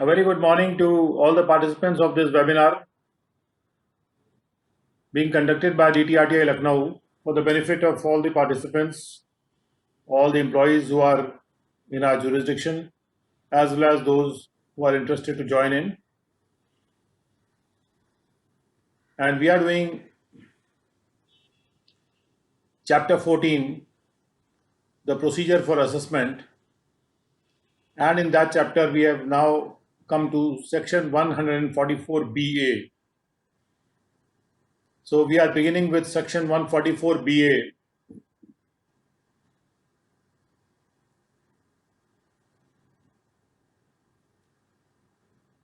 A very good morning to all the participants of this webinar being conducted by DTRTI Lucknow for the benefit of all the participants, all the employees who are in our jurisdiction, as well as those who are interested to join in. And we are doing Chapter 14, the procedure for assessment. And in that chapter, we have now come to section 144BA. So we are beginning with section 144BA.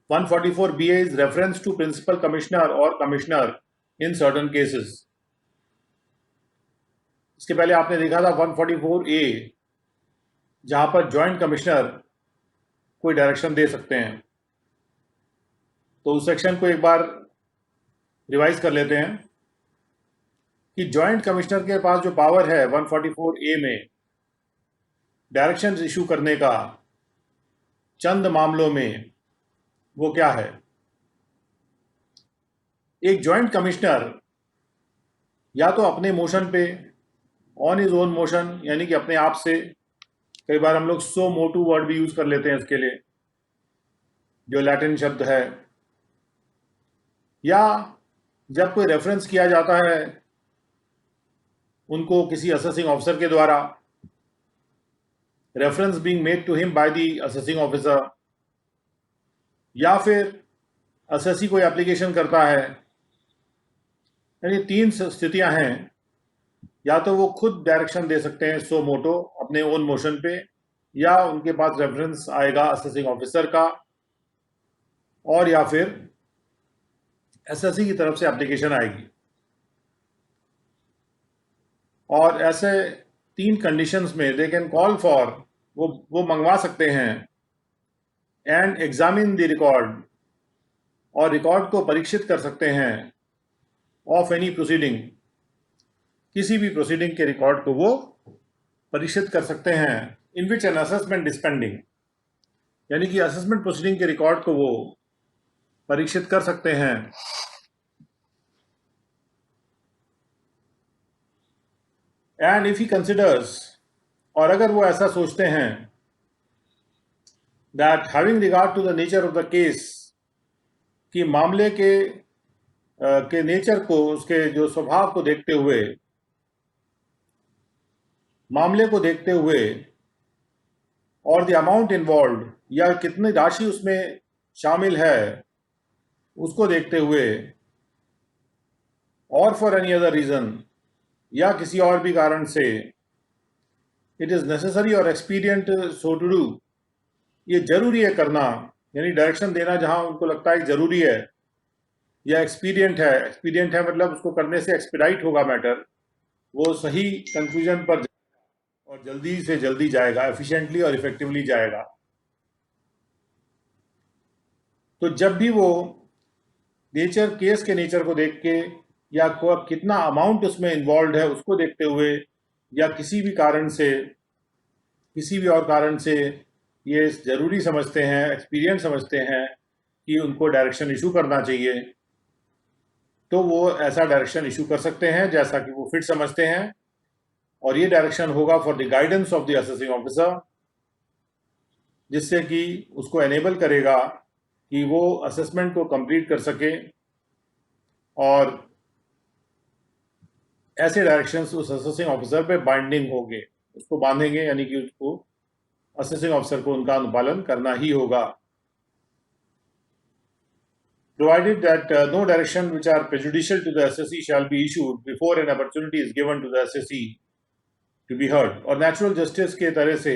(144BA) is reference to principal commissioner or commissioner in certain cases. इसके पहले आपने देखा था 144A, जहां पर joint commissioner कोई direction दे सकते हैं. तो उस सेक्शन को एक बार रिवाइज कर लेते हैं कि जॉइंट कमिश्नर के पास जो पावर है 144A में डायरेक्शन इशू करने का चंद मामलों में, वो क्या है. एक जॉइंट कमिश्नर या तो अपने मोशन पे, ऑन इज ओन मोशन, यानी कि अपने आप से, कई बार हम लोग सो मोटू वर्ड भी यूज कर लेते हैं इसके लिए, जो लैटिन शब्द है, या जब कोई रेफरेंस किया जाता है उनको किसी असेसिंग ऑफिसर के द्वारा, reference being made to him by the assessing officer, या फिर असेसी कोई एप्लीकेशन करता है. यानी तीन स्थितियां हैं. या तो वो खुद डायरेक्शन दे सकते हैं सो मोटो अपने ओन मोशन पे, या उनके पास रेफरेंस आएगा असेसिंग ऑफिसर का, और या फिर एसएससी की तरफ से एप्लीकेशन आएगी. और ऐसे तीन कंडीशंस में दे कैन कॉल फॉर, वो मंगवा सकते हैं, एंड एग्जामिन द रिकॉर्ड, और रिकॉर्ड को परीक्षित कर सकते हैं, ऑफ एनी प्रोसीडिंग, किसी भी प्रोसीडिंग के रिकॉर्ड को वो परीक्षित कर सकते हैं, in which an assessment is pending, यानी कि असेसमेंट प्रोसीडिंग के रिकॉर्ड को वो परीक्षित कर सकते हैं. एंड इफ ही कंसिडर्स, और अगर वो ऐसा सोचते हैं, that having regard to the nature of the case, कि मामले के नेचर को, उसके जो स्वभाव को देखते हुए, मामले को देखते हुए, और द अमाउंट इन्वॉल्व, या कितनी राशि उसमें शामिल है उसको देखते हुए, और फॉर एनी अदर रीजन, या किसी और भी कारण से, इट इज नेसेसरी और एक्सपीडियंट सो टू डू, ये जरूरी है करना, यानी डायरेक्शन देना जहां उनको लगता है जरूरी है, या एक्सपीडियंट है. एक्सपीडियंट है मतलब उसको करने से एक्सपीडाइट होगा मैटर, वो सही कंक्लूजन पर और जल्दी से जल्दी जाएगा, एफिशिएंटली और इफेक्टिवली जाएगा. तो जब भी वो नेचर, केस के नेचर को देख के, या कितना अमाउंट उसमें इन्वॉल्व है उसको देखते हुए, या किसी भी कारण से, किसी भी और कारण से ये जरूरी समझते हैं, एक्सपीरियंस समझते हैं कि उनको डायरेक्शन इशू करना चाहिए, तो वो ऐसा डायरेक्शन इशू कर सकते हैं जैसा कि वो फिट समझते हैं. और ये डायरेक्शन होगा for the guidance of the assessing officer, जिससे कि उसको एनेबल करेगा कि वो असेसमेंट को कंप्लीट कर सके, और ऐसे डायरेक्शंस उस असेसिंग ऑफिसर पे बाइंडिंग होंगे, उसको बांधेंगे, यानी कि उसको, असेसिंग ऑफिसर को उनका अनुपालन करना ही होगा. Provided that no direction which are prejudicial to the assessee shall be issued before an opportunity is given to the assessee to be heard. और नेचुरल जस्टिस के तरह से,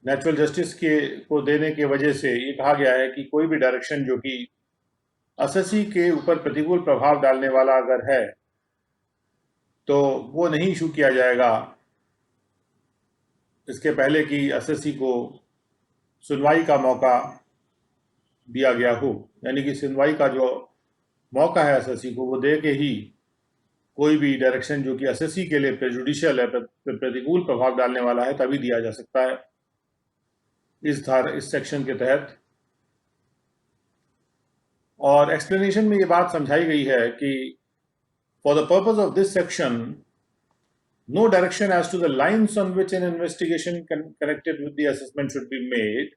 नेचुरल जस्टिस के को देने के वजह से ये कहा गया है कि कोई भी डायरेक्शन जो कि असेसी के ऊपर प्रतिकूल प्रभाव डालने वाला अगर है, तो वो नहीं इशू किया जाएगा इसके पहले कि असेसी को सुनवाई का मौका दिया गया हो. यानी कि सुनवाई का जो मौका है असेसी को, वो दे के ही कोई भी डायरेक्शन जो कि असेसी के लिए प्रेजुडिशियल है, प्रतिकूल प्रभाव डालने वाला है, तभी दिया जा सकता है. इस सेक्शन के तहत। और एक्सप्लेनेशन में ये बात समझाई गई है कि for the purpose of this section no direction as to the lines on which an investigation connected with the assessment should be made।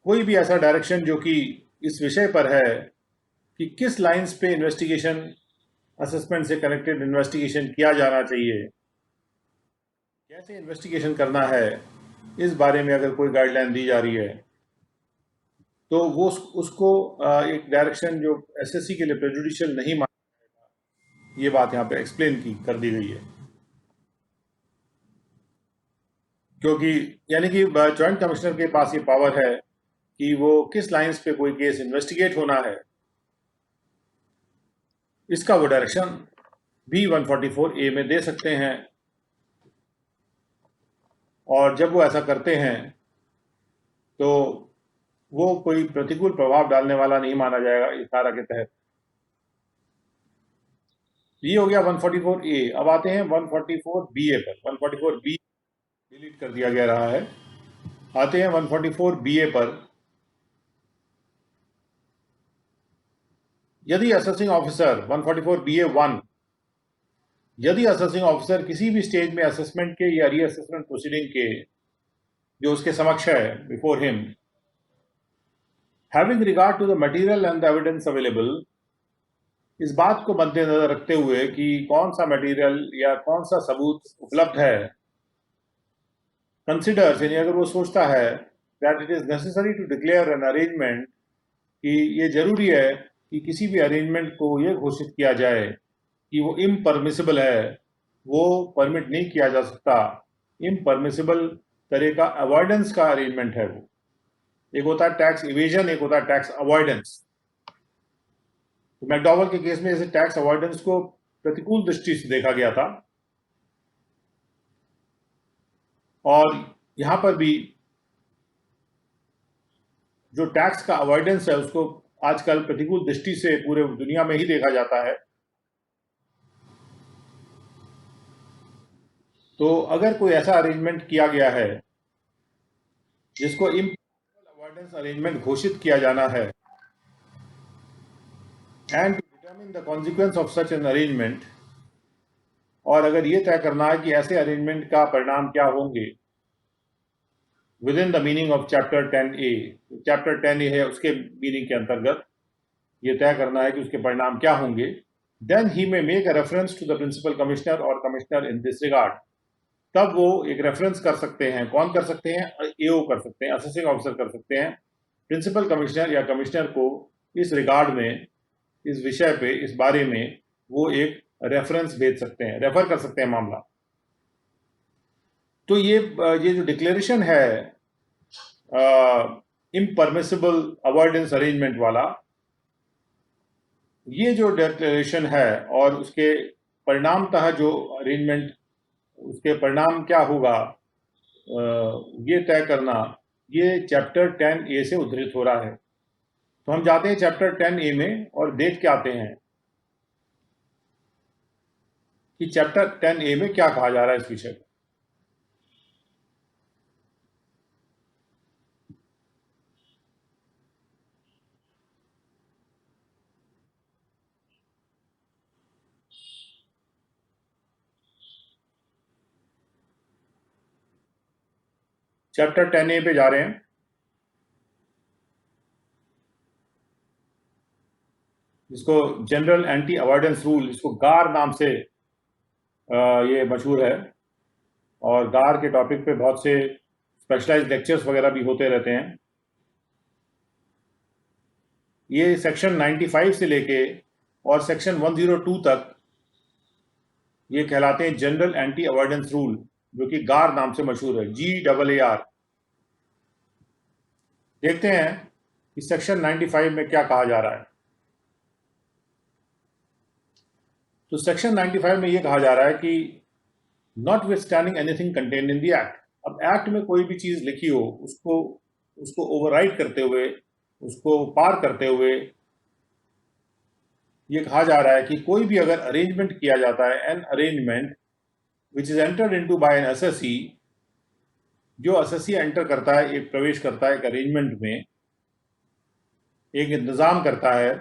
कोई भी ऐसा डायरेक्शन जो कि इस विषय पर है कि किस लाइंस पे इन्वेस्टिगेशन असेसमेंट से कनेक्टेड इन्वेस्टिगेशन किया जाना चाहिए, कैसे इन्वेस्टिगेशन करना है, इस बारे में अगर कोई गाइडलाइन दी जा रही है तो वो उसको एक डायरेक्शन जो एसएससी के लिए प्रेजुडिशियल नहीं माना जाएगा। ये बात यहाँ पे एक्सप्लेन कर दी गई है, क्योंकि यानी कि जॉइंट कमिश्नर के पास ये पावर है कि वो किस लाइंस पे कोई केस इन्वेस्टिगेट होना है, इसका वो डायरेक्शन भी 144A में दे सकते हैं। और जब वो ऐसा करते हैं तो वो कोई प्रतिकूल प्रभाव डालने वाला नहीं माना जाएगा इस धारा के तहत। ये हो गया 144A। अब आते हैं 144BA पर। 144B डिलीट कर दिया गया रहा है। आते हैं 144BA पर। यदि असेसिंग ऑफिसर 144BA1 यदि असेसिंग ऑफिसर किसी भी स्टेज में असेसमेंट के या रीअसेसमेंट प्रोसीडिंग के जो उसके समक्ष है before him, having regard to the material and the evidence available, इस बात को मद्देनजर रखते हुए कि कौन सा मटेरियल या कौन सा सबूत उपलब्ध है, कंसिडर्स यानी अगर वो सोचता है that it is necessary to declare an arrangement, कि ये जरूरी है कि किसी भी अरेंजमेंट को ये घोषित किया जाए कि वो इम्परमिसिबल है, वो परमिट नहीं किया जा सकता। इम्परमिसिबल तरह का अवॉइडेंस का अरेंजमेंट है वो। एक होता है टैक्स इवेजन, एक होता है टैक्स अवॉइडेंस। तो मैकडॉवल के केस में जैसे टैक्स अवॉइडेंस को प्रतिकूल दृष्टि से देखा गया था, और यहां पर भी जो टैक्स का अवॉइडेंस है उसको आजकल प्रतिकूल दृष्टि से पूरे दुनिया में ही देखा जाता है। तो अगर कोई ऐसा अरेंजमेंट किया गया है जिसको अवॉइडेंस अरेंजमेंट घोषित किया जाना है, and to determine the consequence of such an arrangement, और अगर ये तय करना है कि ऐसे अरेंजमेंट का परिणाम क्या होंगे with in the meaning of chapter 10A, chapter 10A है उसके मीनिंग के अंतर्गत ये तय करना है कि उसके परिणाम क्या होंगे, then he may make a reference to the principal commissioner or commissioner in this regard. तब वो एक रेफरेंस कर सकते हैं। कौन कर सकते हैं? एओ कर सकते हैं, असेसिंग ऑफिसर कर सकते हैं, प्रिंसिपल कमिश्नर या कमिश्नर को इस रिगार्ड में, इस विषय पे, इस बारे में वो एक रेफरेंस भेज सकते हैं, रेफर कर सकते हैं मामला। तो ये जो डिक्लेरेशन है इम्परमिसिबल अवॉइडेंस अरेंजमेंट वाला, ये जो डिक्लेरेशन है और उसके परिणामतः जो अरेंजमेंट, उसके परिणाम क्या होगा, ये तय करना, ये चैप्टर 10A से उद्धृत हो रहा है। तो हम जाते हैं चैप्टर 10A में और देख के आते हैं कि चैप्टर 10A में क्या कहा जा रहा है इस विषय पर। चैप्टर 10A पे जा रहे हैं। इसको जनरल एंटी अवॉइडेंस रूल, इसको गार नाम से ये मशहूर है, और गार के टॉपिक पे बहुत से स्पेशलाइज्ड लेक्चर्स वगैरह भी होते रहते हैं। ये सेक्शन 95 से लेके और सेक्शन 102 तक ये कहलाते हैं जनरल एंटी अवॉइडेंस रूल, जो कि गार नाम से मशहूर है, GAAR। देखते हैं कि सेक्शन 95 में क्या कहा जा रहा है। तो सेक्शन 95 में ये कहा जा रहा है कि not with standing anything contained in the act. अब एक्ट में कोई भी चीज लिखी हो उसको ओवरराइड करते हुए, उसको पार करते हुए ये कहा जा रहा है कि कोई भी अगर अरेंजमेंट किया जाता है, an arrangement which is entered into by an assessee, जो असेसी एंटर करता है, एक प्रवेश करता है एक अरेंजमेंट में, एक इंतजाम करता है,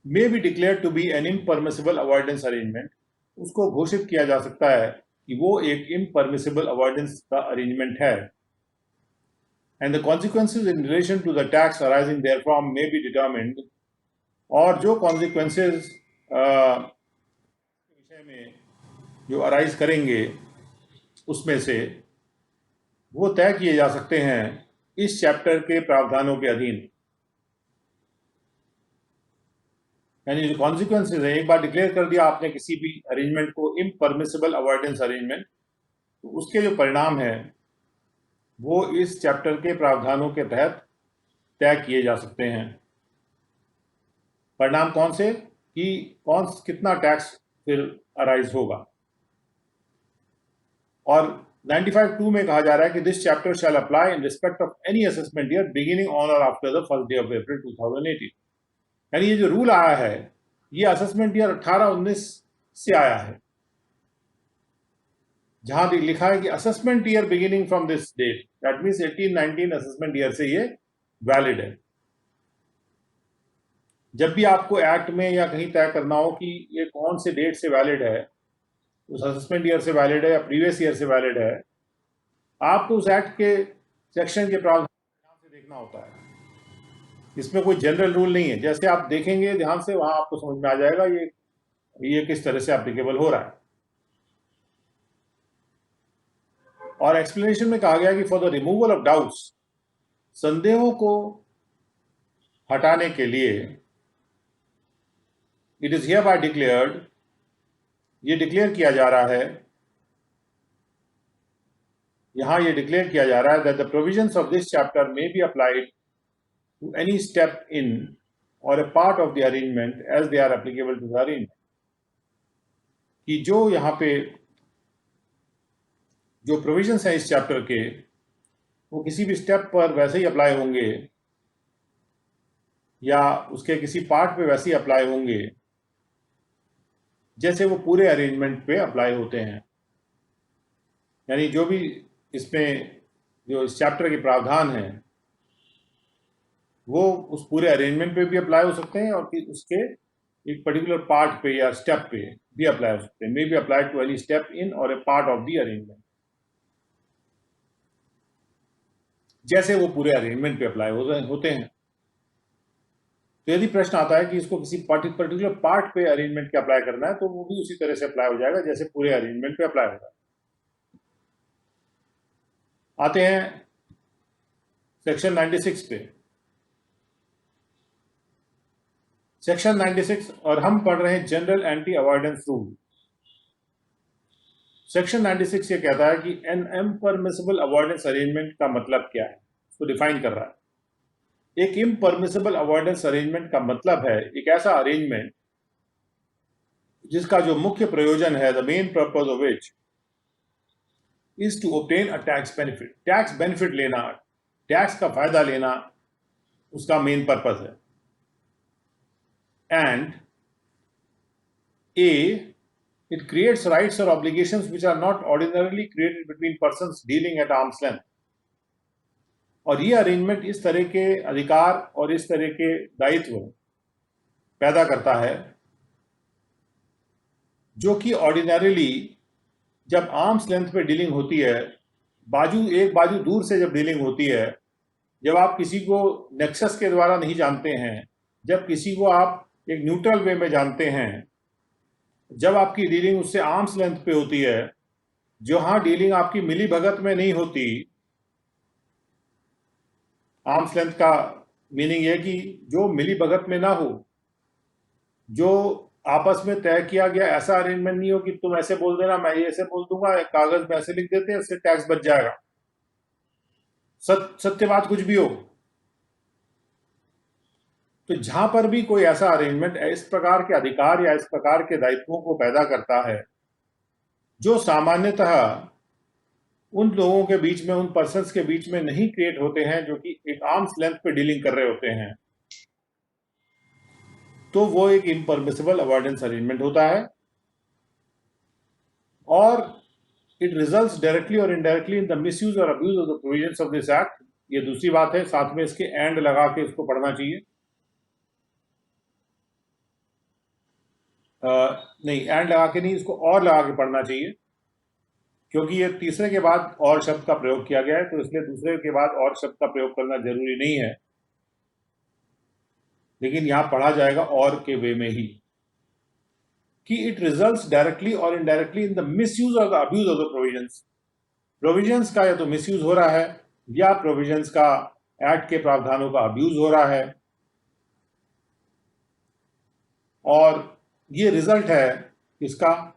may be declared to be an impermissible avoidance arrangement, उसको घोषित किया जा सकता है कि वो एक इम्परमिसिबल अवॉइडेंस का अरेंजमेंट है। And the consequences in relation to the tax arising therefrom may be determined, और जो कॉन्सिक्वेंसेज विषय में जो अराइज करेंगे उसमें से वो तय किए जा सकते हैं इस चैप्टर के प्रावधानों के अधीन। यानी जो कॉन्सिक्वेंसेज है, एक बार डिक्लेयर कर दिया आपने किसी भी अरेंजमेंट को इम्परमिसिबल अवॉइडेंस अरेंजमेंट, तो उसके जो परिणाम है वो इस चैप्टर के प्रावधानों के तहत तय किए जा सकते हैं। परिणाम कौन से? कि कितना टैक्स फिर अराइज होगा। और 95(2) में कहा जा रहा है कि this chapter shall apply in respect of any assessment year beginning on or after the first day of April 2018। यानी ये जो रूल आया है ये असेसमेंट ईयर 18-19 से आया है, जहां लिखा है कि assessment year beginning from this date, that means 18-19 assessment year से ये वैलिड है। जब भी आपको एक्ट में या कहीं तय करना हो कि ये कौन से डेट से वैलिड है, उस असेसमेंट ईयर से वैलिड है या प्रीवियस ईयर से वैलिड है, आपको उस एक्ट के सेक्शन के प्रावधान से देखना होता है। इसमें कोई जनरल रूल नहीं है। जैसे आप देखेंगे ध्यान से, वहां आपको समझ में आ जाएगा ये किस तरह से एप्लीकेबल हो रहा है। और एक्सप्लेनेशन में कहा गया कि for the removal of doubts, संदेहों को हटाने के लिए, इट इज हियरबाय डिक्लेयर्ड, ये डिक्लेयर किया जा रहा है, यहां ये डिक्लेयर किया जा रहा है that the provisions of this chapter may be applied to any step in or a part of the arrangement as they are applicable to the arrangement. कि जो यहां पे जो प्रोविजंस हैं इस चैप्टर के, वो किसी भी स्टेप पर वैसे ही अप्लाई होंगे या उसके किसी पार्ट पे वैसे ही अप्लाई होंगे जैसे वो पूरे अरेंजमेंट पे अप्लाई होते हैं। यानी जो भी इसमें जो इस चैप्टर के प्रावधान हैं वो उस पूरे अरेंजमेंट पे भी अप्लाई हो सकते हैं और उसके एक पर्टिकुलर पार्ट पे या स्टेप पे भी अप्लाई हो सकते हैं। May be apply to any step in or a part of the arrangement, जैसे वो पूरे अरेंजमेंट पे अप्लाई होते हैं। तो यदि प्रश्न आता है कि इसको किसी पर्टिकुलर पार्ट पे अरेंजमेंट के अप्लाई करना है, तो वो भी उसी तरह से अप्लाई हो जाएगा जैसे पूरे अरेंजमेंट पे अप्लाई होगा। आते हैं सेक्शन 96 पे। सेक्शन 96, और हम पढ़ रहे हैं general anti avoidance rule. Section 96 ये कहता है कि एन इम्परमिसिबल अवॉइडेंस अरेंजमेंट का मतलब क्या है, उसको डिफाइन कर रहा है। एक इम्परमिसिबल अवॉइडेंस अरेंजमेंट का मतलब है एक ऐसा अरेंजमेंट जिसका जो मुख्य प्रयोजन है, the main purpose of which is to obtain a tax benefit. Tax benefit लेना, टैक्स का फायदा लेना उसका मेन पर्पज है। And it creates rights or obligations which are not ordinarily created between persons dealing at arm's length। और ये arrangement इस तरह के अधिकार और इस तरह के दायित्व पैदा करता है जो कि ऑर्डिनरीली जब आर्म्स लेंथ पे डीलिंग होती है, एक बाजू दूर से जब डीलिंग होती है, जब आप किसी को नेक्सस के द्वारा नहीं जानते हैं, जब किसी को आप एक न्यूट्रल वे में जानते हैं, जब आपकी डीलिंग उससे आर्म्स लेंथ पे होती है, जहां डीलिंग आपकी मिली भगत में नहीं होती। आर्म्स लेंथ का मीनिंग ये कि जो मिली भगत में ना हो, जो आपस में तय किया गया ऐसा अरेंजमेंट नहीं हो कि तुम ऐसे बोल देना, मैं ये ऐसे बोल दूंगा, कागज में ऐसे लिख देते हैं, इससे टैक्स बच जाएगा। सत्य बात कुछ भी हो। तो जहां पर भी कोई ऐसा अरेंजमेंट इस प्रकार के अधिकार या इस प्रकार के दायित्वों को पैदा करता है जो सामान्यतः उन लोगों के बीच में, उन पर्सन्स के बीच में नहीं क्रिएट होते हैं जो कि एक आर्म्स लेंथ पे डीलिंग कर रहे होते हैं, तो वो एक इम्परमिसिबल अवॉइडेंस अरेंजमेंट होता है। और इट रिजल्ट्स डायरेक्टली और इनडायरेक्टली इन द मिसयूज और abuse of the provisions of this act. ये दूसरी बात है, साथ में इसके एंड लगा के इसको पढ़ना चाहिए। नहीं, एंड लगा के नहीं, इसको और लगा के पढ़ना चाहिए, क्योंकि ये तीसरे के बाद और शब्द का प्रयोग किया गया है, तो इसलिए दूसरे के बाद और शब्द का प्रयोग करना जरूरी नहीं है, लेकिन यहां पढ़ा जाएगा और के वे में ही, कि इट रिजल्ट्स डायरेक्टली और इनडायरेक्टली इन द मिसयूज और the abuse of the provisions. Provisions का या तो मिसयूज हो रहा है या प्रोविजंस का एक्ट के प्रावधानों का अब्यूज हो रहा है, और ये रिजल्ट है इसका,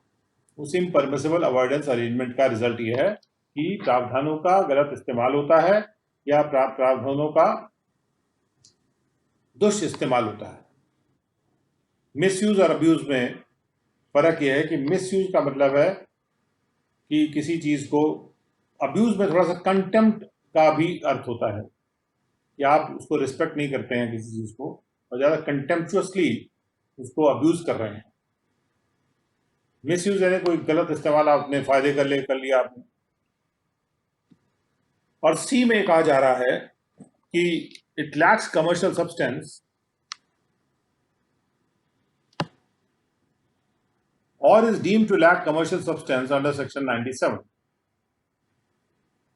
उस इम्परमिसिबल अवॉइडेंस अरेंजमेंट का रिजल्ट ये है कि प्रावधानों का गलत इस्तेमाल होता है या प्रावधानों का दुष्इस्तेमाल होता है। मिसयूज और अब्यूज में फर्क यह है कि मिसयूज का मतलब है कि किसी चीज को, अब्यूज में थोड़ा सा कंटेम्प्ट का भी अर्थ होता है, या आप उसको रिस्पेक्ट नहीं करते हैं किसी चीज को और ज्यादा कंटेम्पचुअसली उसको अब्यूज कर रहे हैं। मिसयूज यानी कोई गलत इस्तेमाल आपने फायदे कर लिया आपने। और सी में कहा जा रहा है कि it lacks commercial substance or is deemed to lack commercial substance under section 97।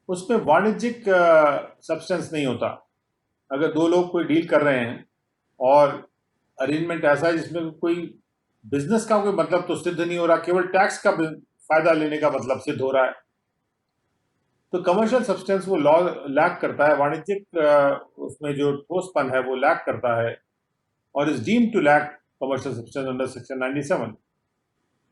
उसमें वाणिज्यिक सब्सटेंस नहीं होता। अगर दो लोग कोई डील कर रहे हैं और अरेंजमेंट ऐसा है जिसमें कोई बिजनेस का कोई मतलब तो सिद्ध नहीं हो रहा, केवल टैक्स का फायदा लेने का मतलब सिद्ध हो रहा है, तो कमर्शियल सब्सटेंस वो लॉ लैक करता है, वाणिज्यिक उसमें जो ठोसपन है वो लैक करता है, और is deemed to lack commercial substance under section 97।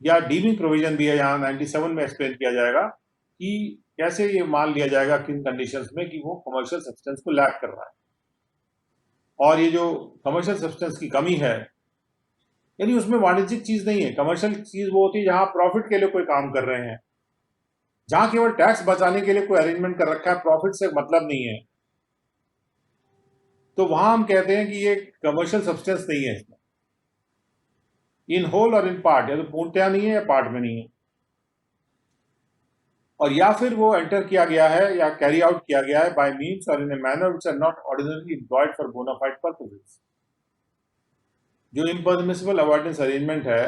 या डीमिंग प्रोविजन भी है यहाँ 97 में एक्सप्लेन किया जाएगा कि कैसे ये मान लिया जाएगा किन कंडीशंस में कि वो कमर्शियल सब्सटेंस को लैक कर रहा है। और ये जो कमर्शियल सब्सटेंस की कमी है, यानी उसमें वाणिज्यिक चीज नहीं है। कमर्शियल चीज वो होती है जहां प्रॉफिट के लिए कोई काम कर रहे हैं, जहां केवल टैक्स बचाने के लिए कोई अरेंजमेंट कर रखा है, प्रॉफिट से मतलब नहीं है, तो वहां हम कहते हैं कि ये कमर्शियल सब्सटेंस नहीं है इसमें, इन होल और इन पार्ट, या तो पूर्णतया नहीं है या पार्ट में नहीं है, और या फिर वो एंटर किया गया है या कैरी आउट किया गया है by means or in a manner which are not ordinarily employed for bona fide purposes. जो इम्परमिसिबल अवॉइडेंस अरेंजमेंट है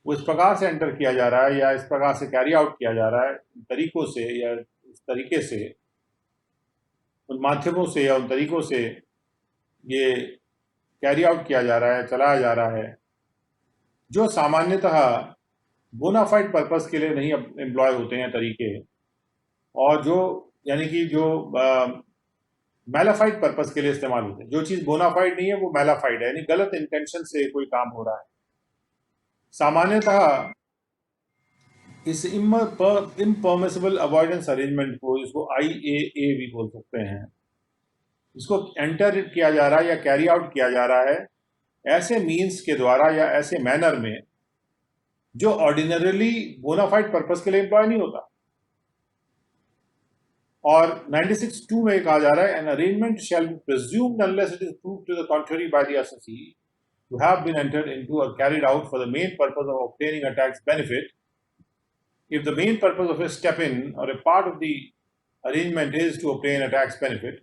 वो इस प्रकार से एंटर किया जा रहा है या इस प्रकार से कैरी आउट किया जा रहा है, तरीकों से या इस तरीके से, उन माध्यमों से या उन तरीकों से ये कैरी आउट किया जा रहा है, चलाया जा रहा है, जो सामान्यतः बोनाफाइड पर्पस के लिए नहीं एम्प्लॉय होते हैं तरीके, और जो यानी कि जो मैलाफाइड पर्पस के लिए इस्तेमाल होते हैं। जो चीज बोनाफाइड नहीं है वो मैलाफाइड है, यानी गलत इंटेंशन से कोई काम हो रहा है। सामान्यतः इस इम्परमिसिबल अवॉइडेंस अरेंजमेंट को, इसको IAA भी बोल सकते हैं, इसको एंटर किया जा रहा है या कैरी आउट किया जा रहा है ऐसे मीन्स के द्वारा या ऐसे मैनर में जो ऑर्डिनरली बोनाफाइड पर्पस के लिए एम्प्लॉय नहीं होता। और 96(2) में कहा जा रहा है, an arrangement shall be presumed unless it is proved to the contrary by the assessee to have been entered into or carried out for the main purpose of obtaining a tax benefit, if the main purpose of a step-in or a part of the arrangement is to obtain a tax benefit,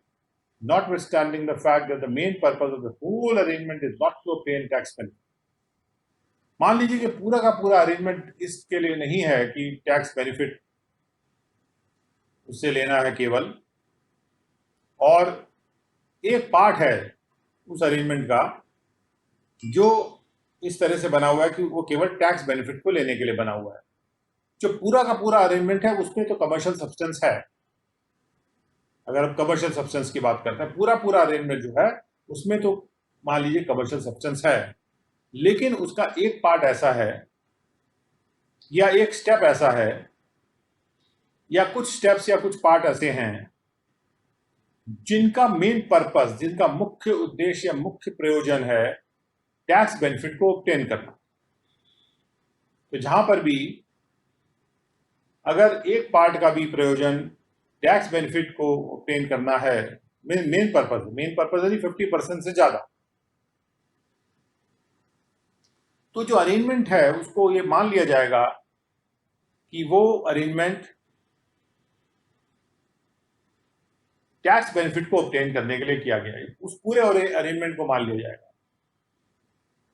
notwithstanding the fact that the main purpose of the whole arrangement is not to obtain tax benefit. मान लीजिए कि पूरा का पूरा arrangement इसके लिए नहीं है कि टैक्स बेनिफिट उससे लेना है केवल, और एक पार्ट है उस अरेंजमेंट का जो इस तरह से बना हुआ है कि वो केवल टैक्स बेनिफिट को लेने के लिए बना हुआ है। जो पूरा का पूरा अरेंजमेंट है उसमें तो कमर्शियल सब्सटेंस है। अगर हम कमर्शियल सब्सटेंस की बात करते हैं, पूरा पूरा अरेंजमेंट जो है उसमें तो मान लीजिए कमर्शियल सब्सटेंस है, लेकिन उसका एक पार्ट ऐसा है या एक स्टेप ऐसा है या कुछ स्टेप्स या कुछ पार्ट ऐसे हैं जिनका मेन पर्पस, जिनका मुख्य उद्देश्य या मुख्य प्रयोजन है टैक्स बेनिफिट को ऑब्टेन करना। तो जहां पर भी अगर एक पार्ट का भी प्रयोजन टैक्स बेनिफिट को ऑब्टेन करना है, मेन पर्पस है 50% से ज्यादा, तो जो अरेंजमेंट है उसको ये मान लिया जाएगा कि वो अरेंजमेंट टैक्स बेनिफिट को ऑब्टेन करने के लिए किया गया है। उस पूरे अरेंजमेंट को मान लिया जाएगा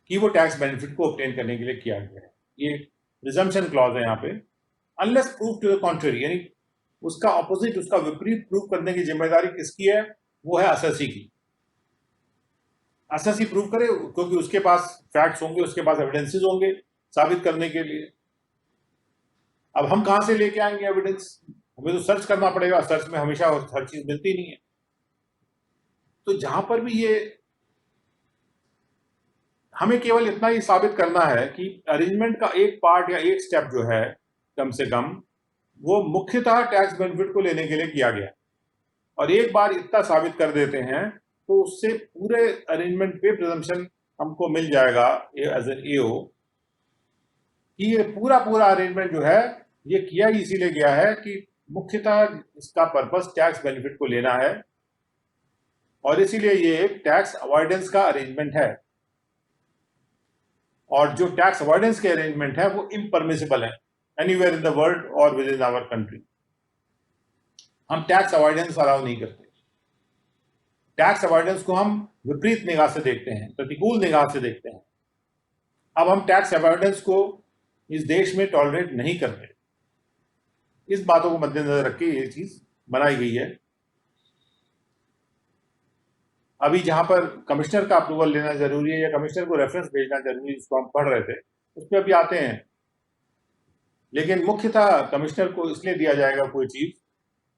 कि वो टैक्स बेनिफिट को ऑब्टेन करने के लिए किया गया है। ये प्रिजम्पशन क्लॉज है यहाँ पे। Unless prove to the contrary, यानी उसका ऑपोजिट, उसका विपरीत प्रूव करने की जिम्मेदारी किसकी है? वो है असेसी की। असेसी प्रूव करे, क्योंकि उसके पास फैक्ट्स होंगे, उसके पास एविडेंसेस होंगे साबित करने के लिए। अब हम कहां से लेके आएंगे एविडेंस? हमें तो सर्च करना पड़ेगा। सर्च में हमेशा हर चीज मिलती नहीं है। तो जहां पर भी ये, हमें केवल इतना ही साबित करना है कि अरेंजमेंट का एक पार्ट या एक स्टेप जो है कम से कम, वो मुख्यतः टैक्स बेनिफिट को लेने के लिए किया गया। और एक बार इतना साबित कर देते हैं तो उससे पूरे अरेंजमेंट पे प्रिजम्पशन हमको मिल जाएगा एज एन एओ कि ये पूरा अरेंजमेंट जो है ये किया ही इसीलिए गया है कि मुख्यतः इसका पर्पस टैक्स बेनिफिट को लेना है, और इसीलिए ये एक टैक्स अवॉइडेंस का अरेंजमेंट है। और जो टैक्स अवॉइडेंस के अरेंजमेंट है वो इम्परमिसिबल है एनीवेयर इन द वर्ल्ड और विद इन आवर कंट्री। हम टैक्स अवॉइडेंस अलाउ नहीं करते। टैक्स अवॉइडेंस को हम विपरीत निगाह से देखते हैं, प्रतिकूल निगाह से देखते हैं। अब हम टैक्स अवॉइडेंस को इस देश में टॉलरेट नहीं करते। इस बातों को मद्देनजर रख के ये चीज बनाई गई है। अभी जहां पर कमिश्नर का अप्रूवल लेना जरूरी है या कमिश्नर को रेफरेंस भेजना जरूरी है, जिसको हम पढ़ रहे थे, उस पर अभी आते हैं। लेकिन मुख्यतः कमिश्नर को इसलिए दिया जाएगा कोई चीज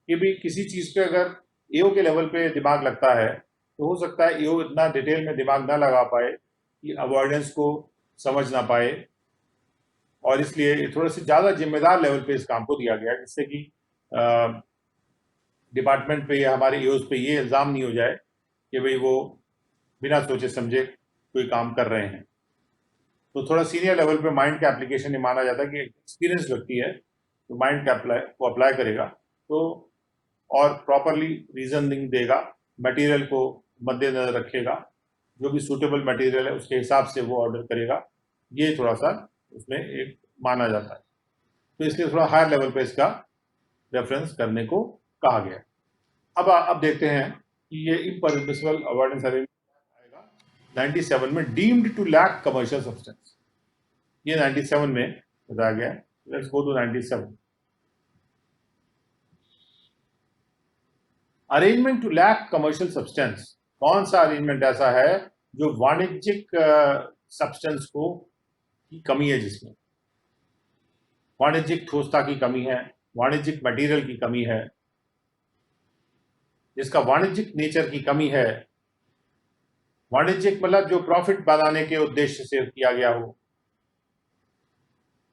कि भी किसी चीज पे अगर एओ के लेवल पे दिमाग लगता है तो हो सकता है एओ इतना डिटेल में दिमाग ना लगा पाए कि अवॉइडेंस को समझ ना पाए, और इसलिए थोड़े से ज्यादा जिम्मेदार लेवल पे इस काम को दिया गया, जिससे कि डिपार्टमेंट पे या हमारे एओज पे ये इल्जाम नहीं हो जाए कि भाई वो बिना सोचे समझे कोई काम कर रहे हैं। तो थोड़ा सीनियर लेवल पे माइंड का एप्लीकेशन ये माना जाता है कि एक्सपीरियंस व्यक्ति है तो माइंड का अप्लाई करेगा तो, और प्रॉपरली रीजनिंग देगा, मटेरियल को मद्देनजर रखेगा, जो भी सूटेबल मटेरियल है उसके हिसाब से वो ऑर्डर करेगा। ये थोड़ा सा उसमें एक माना जाता है, तो इसलिए थोड़ा हायर लेवल पे इसका रेफरेंस करने को कहा गया। अब देखते हैं कि ये इम्परमिसिबल अवॉइडेंस आएगा 97 में, deemed to lack commercial substance. ये 97 में बताया गया है। Let's go to 97। Arrangement to lack commercial substance. कौन सा अरेंजमेंट ऐसा है जो वाणिज्यिक सब्सटेंस को की कमी है, जिसमें वाणिज्यिक ठोसता की कमी है, वाणिज्यिक मटेरियल की कमी है, जिसका वाणिज्यिक नेचर की कमी है। वाणिज्यिक मतलब जो प्रॉफिट बनाने के उद्देश्य से किया गया हो।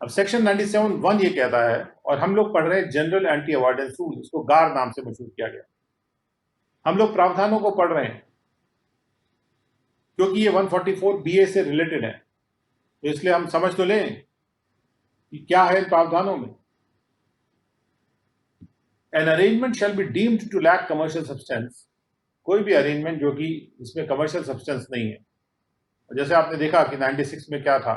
अब सेक्शन 97(1) ये कहता है, और हम लोग पढ़ रहे हैं जनरल एंटी अवॉइडेंस रूल, इसको गार नाम से मशहूर किया गया। हम लोग प्रावधानों को पढ़ रहे हैं क्योंकि ये 144 बीए से रिलेटेड है, तो इसलिए हम समझ तो लें कि क्या है इन प्रावधानों में। An arrangement shall be deemed to lack commercial substance. कोई भी अरेंजमेंट जो कि इसमें कमर्शियल सब्सटेंस नहीं है। जैसे आपने देखा कि 96 में क्या था,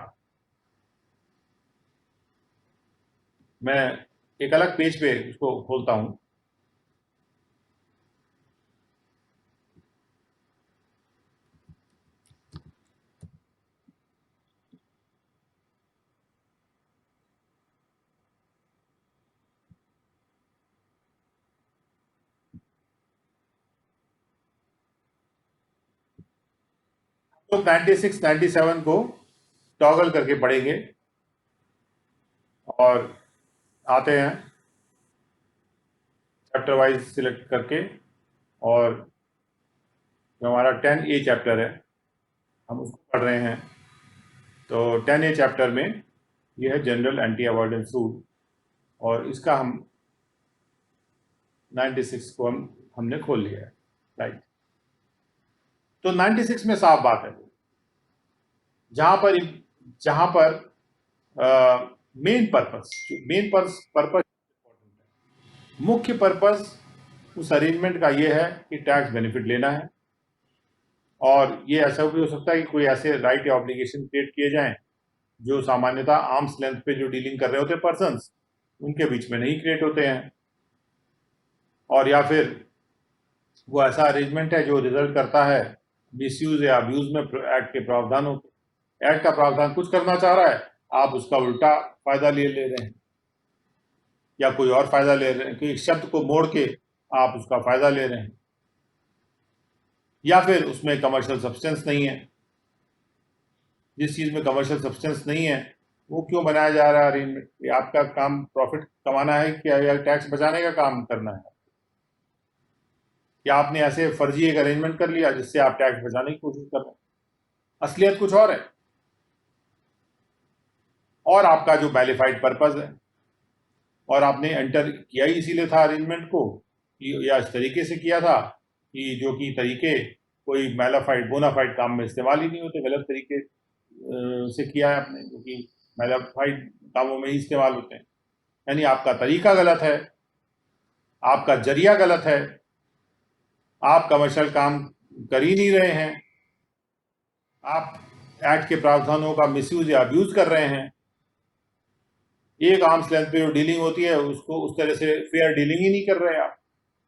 मैं एक अलग पेज पे उसको खोलता हूं। तो 96, 97 को टॉगल करके पढ़ेंगे और आते हैं चैप्टर वाइज सिलेक्ट करके, और जो हमारा 10A चैप्टर है हम उसको पढ़ रहे हैं। तो 10A चैप्टर में यह है जनरल एंटी अवॉइडेंस रूल, और इसका हम 96 को हमने खोल लिया है, राइट। तो 96 में साफ बात है, जहां पर मेन पर्पस मुख्य पर्पस उस अरेंजमेंट का ये है कि टैक्स बेनिफिट लेना है। और ये ऐसा भी हो सकता है कि कोई ऐसे राइट या ऑब्लिगेशन क्रिएट किए जाएं जो सामान्यतः आर्म्स लेंथ पे जो डीलिंग कर रहे होते पर्सन्स, उनके बीच में नहीं क्रिएट होते हैं, और या फिर वो ऐसा अरेंजमेंट है जो रिजल्ट करता है मिसयूज या अब्यूज में एक्ट के प्रावधानों के। एक्ट का प्रावधान कुछ करना चाह रहा है, आप उसका उल्टा फायदा ले रहे हैं, या कोई और फायदा ले रहे हैं, कि शब्द को मोड़ के आप उसका फायदा ले रहे हैं, या फिर उसमें कमर्शियल सब्सटेंस नहीं है। जिस चीज में कमर्शियल सब्सटेंस नहीं है वो क्यों बनाया जा रहा है अरेंजमेंट? ये आपका काम प्रॉफिट कमाना है क्या, या टैक्स बचाने का काम करना है? या आपने ऐसे फर्जी एक अरेंजमेंट कर लिया जिससे आप टैक्स बचाने की कोशिश कर रहे हैं? असलियत कुछ और है, और आपका जो बैलिफाइड पर्पज है, और आपने एंटर किया ही इसीलिए था अरेंजमेंट को, या इस तरीके से किया था कि जो कि तरीके कोई मैलाफाइड बोनाफाइड काम में इस्तेमाल ही नहीं होते, गलत तरीके से किया है आपने, जो कि मैलाफाइड कामों में ही इस्तेमाल होते हैं। यानी आपका तरीका गलत है, आपका जरिया गलत है, आप कमर्शियल काम कर ही नहीं रहे हैं, आप एक्ट के प्रावधानों का मिसयूज या अब्यूज कर रहे हैं। एक आर्म्स लेंथ पे जो डीलिंग होती है उसको उस तरह से फेयर डीलिंग ही नहीं कर रहे आप।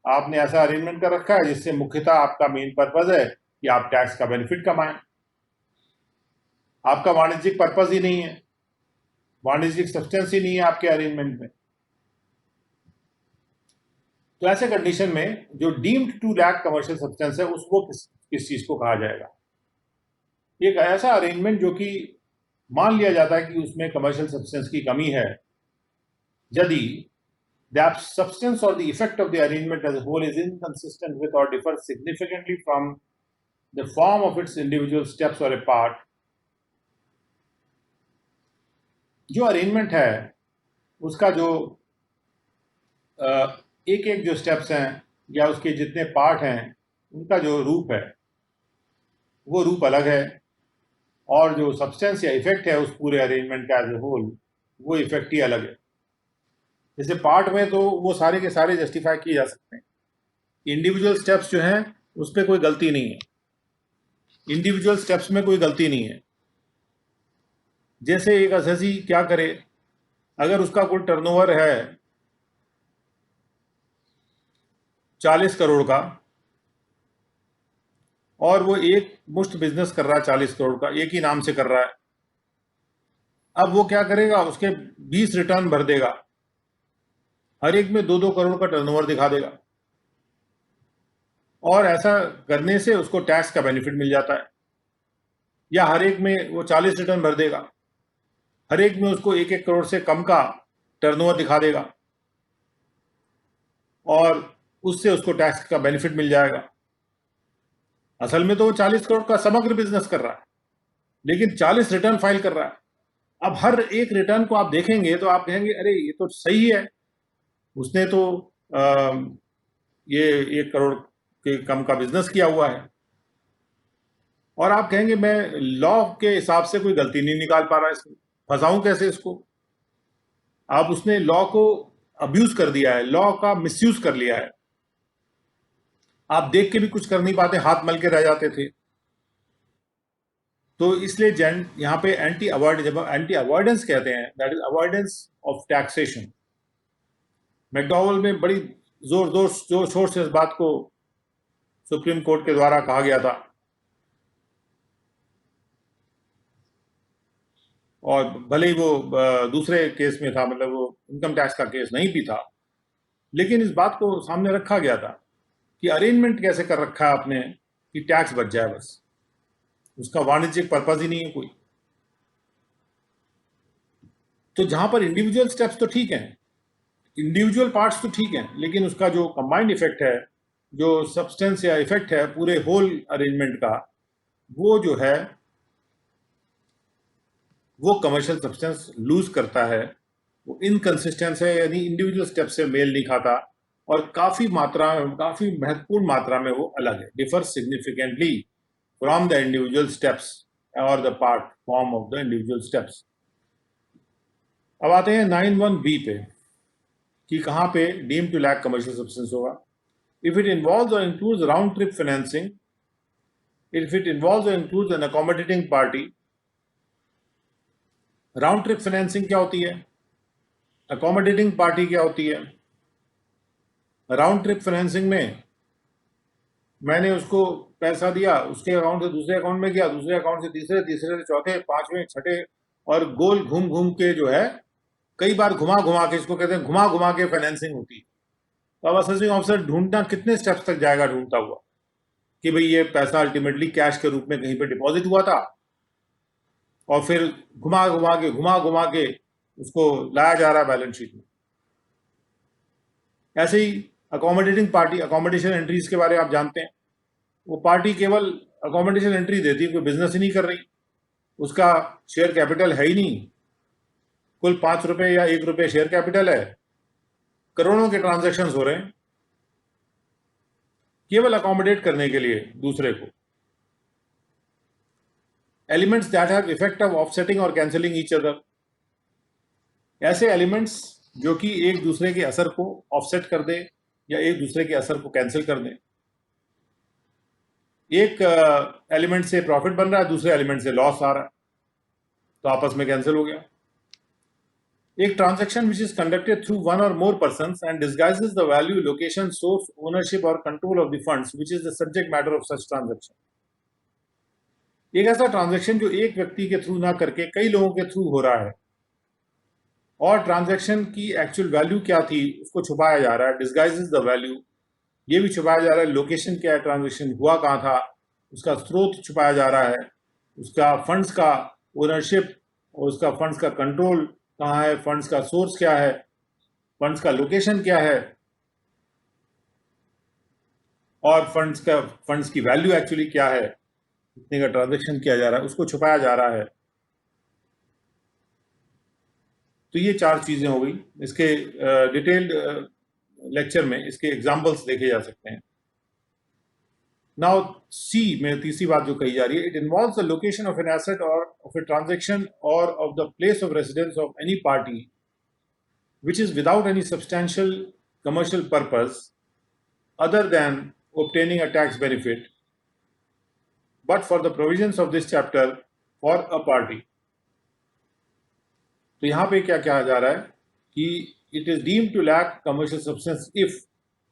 आपने ऐसा अरेंजमेंट कर रखा है जिससे मुख्यतः आपका मेन पर्पज है कि आप टैक्स का बेनिफिट कमाएं। आपका वाणिज्यिक पर्पज ही नहीं है, वाणिज्यिक सब्सटेंस ही नहीं है आपके अरेंजमेंट में। तो ऐसे कंडीशन में जो deemed to lack commercial substance है उसको किस चीज को कहा जाएगा? एक ऐसा अरेंजमेंट जो कि मान लिया जाता है कि उसमें कमर्शियल सब्सटेंस की कमी है, यदि the substance or the effect of the arrangement as a whole is inconsistent with or differs significantly from the form of its individual steps or a part। जो अरेंजमेंट है उसका जो एक एक जो स्टेप्स हैं या उसके जितने पार्ट हैं उनका जो रूप है वो रूप अलग है, और जो सब्सटेंस या इफेक्ट है उस पूरे अरेंजमेंट का एज ए होल वो इफेक्ट ही अलग है। जैसे पार्ट में तो वो सारे के सारे जस्टिफाई किए जा सकते हैं, इंडिविजुअल स्टेप्स जो हैं उस पर कोई गलती नहीं है, इंडिविजुअल स्टेप्स में कोई गलती नहीं है। जैसे एक असेसी क्या करे, अगर उसका कोई टर्नओवर है 40 करोड़ का और वो एक मुश्त बिजनेस कर रहा है 40 करोड़ का, एक ही नाम से कर रहा है, अब वो क्या करेगा, उसके 20 रिटर्न भर देगा, हर एक में 2-2 करोड़ का टर्नओवर दिखा देगा, और ऐसा करने से उसको टैक्स का बेनिफिट मिल जाता है। या हर एक में वो 40 रिटर्न भर देगा, हर एक में उसको 1-1 करोड़ से कम का टर्नओवर दिखा देगा, और उससे उसको टैक्स का बेनिफिट मिल जाएगा। असल में तो वो 40 करोड़ का समग्र बिजनेस कर रहा है, लेकिन 40 रिटर्न फाइल कर रहा है। अब हर एक रिटर्न को आप देखेंगे तो आप कहेंगे अरे ये तो सही है, उसने तो ये 1 करोड़ के कम का बिजनेस किया हुआ है, और आप कहेंगे मैं लॉ के हिसाब से कोई गलती नहीं निकाल पा रहा, इसमें फंसाऊं कैसे इसको? आप उसने लॉ को अब्यूज कर दिया है, लॉ का मिसयूज कर लिया है, आप देख के भी कुछ कर नहीं पाते, हाथ मल के रह जाते थे। तो इसलिए यहां पे जब एंटी अवॉइडेंस कहते हैं, that is avoidance of taxation. McDowell में बड़ी जोर शोर से इस बात को सुप्रीम कोर्ट के द्वारा कहा गया था, और भले ही वो दूसरे केस में था, मतलब वो इनकम टैक्स का केस नहीं भी था, लेकिन इस बात को सामने रखा गया था कि अरेंजमेंट कैसे कर रखा है आपने कि टैक्स बच जाए, बस उसका वाणिज्यिक पर्पज ही नहीं है कोई। तो जहां पर इंडिविजुअल स्टेप्स तो ठीक हैं, इंडिविजुअल पार्ट्स तो ठीक हैं, लेकिन उसका जो कंबाइंड इफेक्ट है, जो सब्सटेंस या इफेक्ट है पूरे होल अरेंजमेंट का, वो जो है वो कमर्शियल सब्सटेंस लूज करता है, वो इनकंसिस्टेंस है, यानी इंडिविजुअल स्टेप से मेल नहीं खाता, और काफी महत्वपूर्ण मात्रा में वो अलग है, differ significantly from the individual steps or the part form of the individual steps. अब आते हैं 9(1)(b) पे कि कहां पे deem to lack commercial substance होगा। If it involves or includes round trip financing, if it involves or includes an accommodating party. Round trip financing क्या होती है? अकोमोडेटिंग पार्टी क्या होती है? राउंड ट्रिप फाइनेंसिंग में मैंने उसको पैसा दिया, उसके अकाउंट से दूसरे अकाउंट में गया, दूसरे अकाउंट से तीसरे, तीसरे से चौथे, पांचवें, छठे, और गोल घूम घूम के जो है, कई बार घुमा घुमा के, इसको कहते हैं घुमा घुमा के फाइनेंसिंग होती है। तो अब असेसिंग ऑफिसर ढूंढना कितने स्टेप्स तक जाएगा ढूंढता हुआ कि भाई ये पैसा अल्टीमेटली कैश के रूप में कहीं पे डिपॉजिट हुआ था, और फिर घुमा घुमा के उसको लाया जा रहा है बैलेंस शीट में। ऐसे ही अकोमोडेटिंग पार्टी, अकोमोडेशन एंट्रीज के बारे में आप जानते हैं। वो पार्टी केवल अकोमोडेशन एंट्री देती है, कोई बिजनेस ही नहीं कर रही, उसका शेयर कैपिटल है ही नहीं, कुल 5 रुपए या 1 रुपए शेयर कैपिटल है, करोड़ों के ट्रांजैक्शंस हो रहे हैं केवल अकोमोडेट करने के लिए दूसरे को। Elements that have effect of offsetting और कैंसिलिंग ईच अदर, ऐसे एलिमेंट्स जो कि एक दूसरे के असर को ऑफसेट कर दे या एक दूसरे के असर को कैंसिल कर दे। एक एलिमेंट से प्रॉफिट बन रहा है, दूसरे एलिमेंट से लॉस आ रहा है, तो आपस में कैंसिल हो गया। एक transaction which is conducted through one or more persons and disguises the value, location, source, ownership or control of the funds which is the subject matter of such transaction. एक ऐसा ट्रांजैक्शन जो एक व्यक्ति के through ना करके कई लोगों के थ्रू हो रहा है, और ट्रांजैक्शन की एक्चुअल वैल्यू क्या थी उसको छुपाया जा रहा है, डिस्गाइजेस द वैल्यू, ये भी छुपाया जा रहा है, लोकेशन क्या है, ट्रांजैक्शन हुआ कहाँ था, उसका स्रोत छुपाया जा रहा है, उसका फंड्स का ओनरशिप और उसका फंड्स का कंट्रोल कहाँ है, फंड्स का सोर्स क्या है, फंड्स का लोकेशन क्या है, और फंड्स की वैल्यू एक्चुअली क्या है, कितने का ट्रांजैक्शन किया जा रहा है, उसको छुपाया जा रहा है। तो ये 4 चीजें हो गई। इसके डिटेल्ड लेक्चर में इसके एग्जाम्पल्स देखे जा सकते हैं। नाउ सी में तीसरी बात जो कही जा रही है, it involves the location of an asset और ऑफ ए ट्रांजैक्शन और of the place of residence of any party which is without any substantial commercial purpose other than obtaining a tax benefit, but for the provisions of this chapter for a party. तो यहां पे क्या कहा जा रहा है कि it is deemed to lack commercial substance if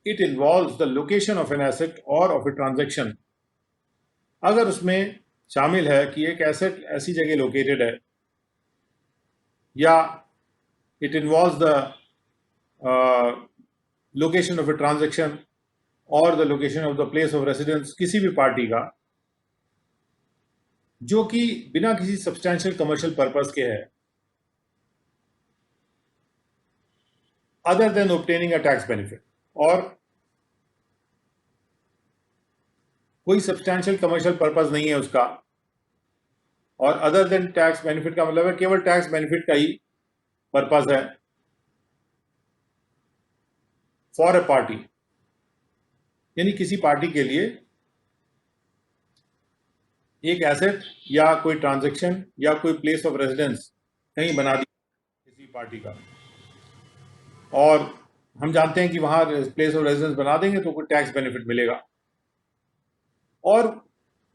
it involves the location of an asset or of a transaction, अगर उसमें शामिल है कि एक एसेट ऐसी जगह लोकेटेड है, या it involves the location of a transaction or the location of the place of residence किसी भी पार्टी का, जो कि बिना किसी सब्सटैंशियल कमर्शियल पर्पस के है, अदर देन ऑब्टेनिंग अ टैक्स बेनिफिट, और कोई सब्सटैंशियल कमर्शियल पर्पस नहीं है उसका, और अदर देन टैक्स बेनिफिट का मतलब है केवल टैक्स बेनिफिट का ही पर्पस है फॉर ए पार्टी, यानी किसी पार्टी के लिए एक एसेट या कोई ट्रांजैक्शन या कोई प्लेस ऑफ रेजिडेंस कहीं बना दी किसी पार्टी का, और हम जानते हैं कि वहां प्लेस ऑफ रेजिडेंस बना देंगे तो कोई टैक्स बेनिफिट मिलेगा, और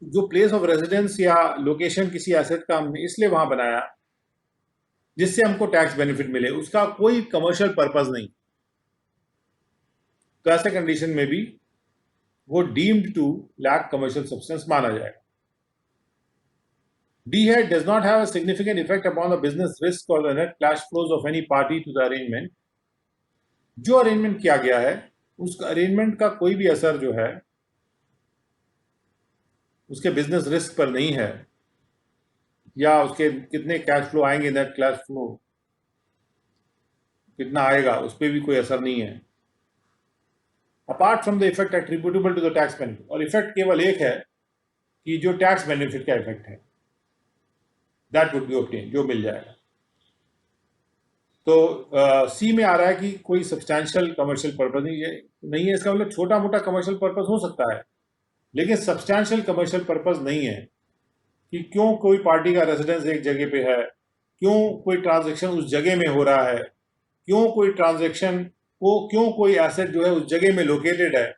जो प्लेस ऑफ रेजिडेंस या लोकेशन किसी एसेट का हमने इसलिए वहां बनाया जिससे हमको टैक्स बेनिफिट मिले, उसका कोई कमर्शियल पर्पस नहीं, तो ऐसे कंडीशन में भी वो deemed to lack commercial substance माना जाएगा। D head does not have a significant effect upon the business risk or the net cash flows of any party to the arrangement. जो arrangement किया गया है उस अरेंजमेंट का कोई भी असर जो है उसके बिजनेस रिस्क पर नहीं है, या उसके कितने कैश फ्लो आएंगे, नेट कैश फ्लो कितना आएगा, उस पर भी कोई असर नहीं है, apart from the effect attributable to the tax benefit. और इफेक्ट केवल एक है कि जो टैक्स बेनिफिट का इफेक्ट है, दैट वुड बी ऑब्टेन, जो मिल जाएगा। तो सी में आ रहा है कि कोई सब्सटैंशियल कमर्शियल पर्पस नहीं है, इसका मतलब छोटा मोटा कमर्शियल पर्पस हो सकता है, लेकिन सब्सटैंशियल कमर्शियल पर्पस नहीं है कि क्यों कोई पार्टी का रेजिडेंस एक जगह पे है, क्यों कोई ट्रांजैक्शन उस जगह में हो रहा है, क्यों कोई एसेट जो है उस जगह में लोकेटेड है,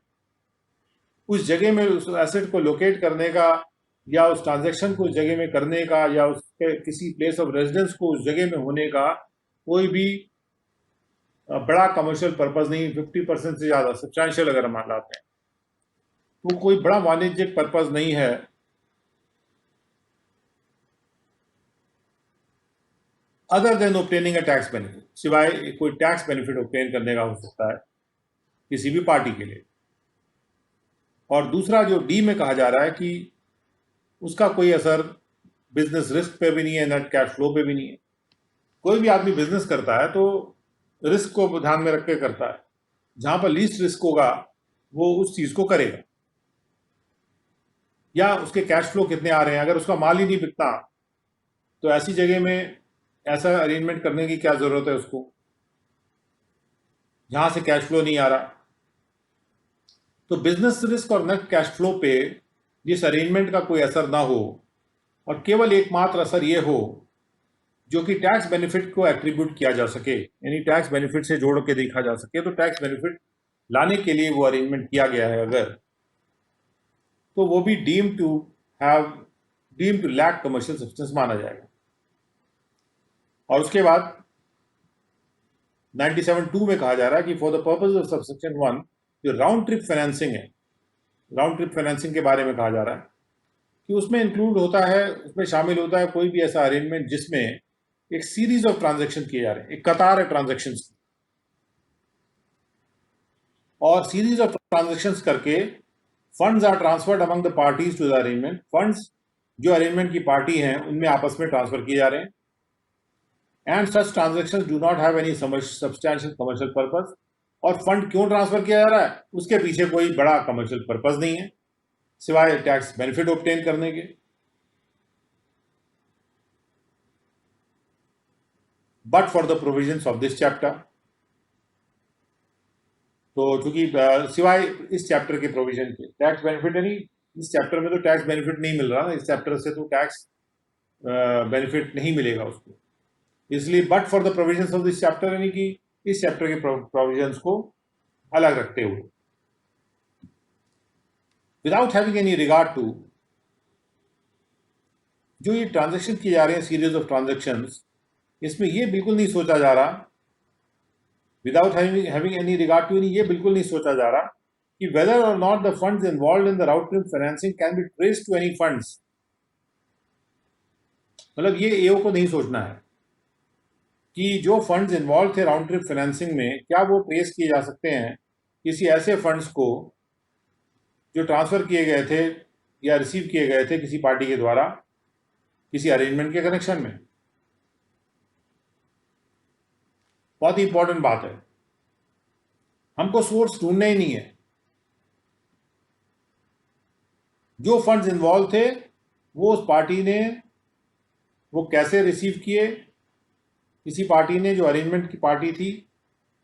उस जगह में उस एसेट को लोकेट करने का या उस ट्रांजैक्शन को उस जगह में करने का या उसके किसी प्लेस ऑफ रेजिडेंस को उस जगह में होने का कोई भी बड़ा कमर्शियल पर्पज नहीं, 50% से ज़्यादा सब्सटैंशियल अगर हम लाते हैं तो कोई बड़ा वाणिज्यिक पर्पज नहीं है, अदर देन ऑब्टेनिंग अ टैक्स बेनिफिट, सिवाय कोई टैक्स बेनिफिट ऑब्टेन करने का हो सकता है किसी भी पार्टी के लिए। और दूसरा जो डी में कहा जा रहा है कि उसका कोई असर बिजनेस रिस्क पे भी नहीं है, नेट कैश फ्लो पे भी नहीं है। कोई भी आदमी बिजनेस करता है तो रिस्क को ध्यान में रख के करता है, जहां पर लीस्ट रिस्क होगा वो उस चीज को करेगा। या उसके कैश फ्लो कितने आ रहे हैं, अगर उसका माल ही नहीं बिकता तो ऐसी जगह में ऐसा अरेंजमेंट करने की क्या जरूरत है उसको, जहां से कैश फ्लो नहीं आ रहा। तो बिजनेस रिस्क और नेट कैश फ्लो पे जिस अरेंजमेंट का कोई असर ना हो और केवल एकमात्र असर ये हो जो कि टैक्स बेनिफिट को एट्रीब्यूट किया जा सके, यानी टैक्स बेनिफिट से जोड़ के देखा जा सके, तो टैक्स बेनिफिट लाने के लिए वो अरेंजमेंट किया गया है अगर, तो वो भी deem to lack commercial substance माना जाएगा। और उसके बाद 97(2) में कहा जा रहा है कि for the purpose of subsection 1 जो राउंड ट्रिप फाइनेंसिंग है, राउंड ट्रिप फाइनेंसिंग के बारे में कहा जा रहा है कि उसमें इंक्लूड होता है, उसमें शामिल होता है कोई भी ऐसा अरेंजमेंट जिसमें एक सीरीज ऑफ ट्रांजैक्शन किए जा रहे हैं, एक कतार है ट्रांजैक्शंस की, और सीरीज ऑफ ट्रांजैक्शंस करके funds are transferred among the parties to the arrangement. Funds जो अरेंजमेंट की पार्टी हैं उनमें आपस में ट्रांसफर किए जा रहे हैं। And such transactions do not have any substantial commercial purpose. और फंड क्यों ट्रांसफर किया जा रहा है, उसके पीछे कोई बड़ा कमर्शियल पर्पस नहीं है सिवाय टैक्स बेनिफिट ऑब्टेन करने के। But for the provisions of this chapter, तो चूंकि सिवाय इस चैप्टर के प्रोविजन के टैक्स बेनिफिट, यानी इस चैप्टर में तो टैक्स बेनिफिट नहीं मिल रहा ना, इस चैप्टर से तो टैक्स बेनिफिट नहीं मिलेगा उसको, इसलिए but for the provisions of this chapter, यानी कि इस चैप्टर के प्रोविजंस को अलग रखते हुए, without having any regard to जो ये ट्रांजेक्शन किए जा रहे हैं, सीरीज ऑफ ट्रांजेक्शंस, इसमें ये बिल्कुल नहीं सोचा जा रहा, without having any regard to, ये बिल्कुल नहीं सोचा जा रहा कि whether or not the funds involve in the round trip financing can be traced to any funds. मतलब ये एओ को नहीं सोचना है कि जो फंड्स इन्वॉल्व थे राउंड ट्रिप फाइनेंसिंग में, क्या वो ट्रेस किए जा सकते हैं किसी ऐसे फंड्स को जो ट्रांसफर किए गए थे या रिसीव किए गए थे किसी पार्टी के द्वारा किसी अरेंजमेंट के कनेक्शन में। बहुत ही इंपॉर्टेंट बात है, हमको सोर्स ढूंढना ही नहीं है। जो फंड्स इन्वॉल्व थे वो उस पार्टी ने वो कैसे रिसीव किए, किसी पार्टी ने जो अरेंजमेंट की पार्टी थी,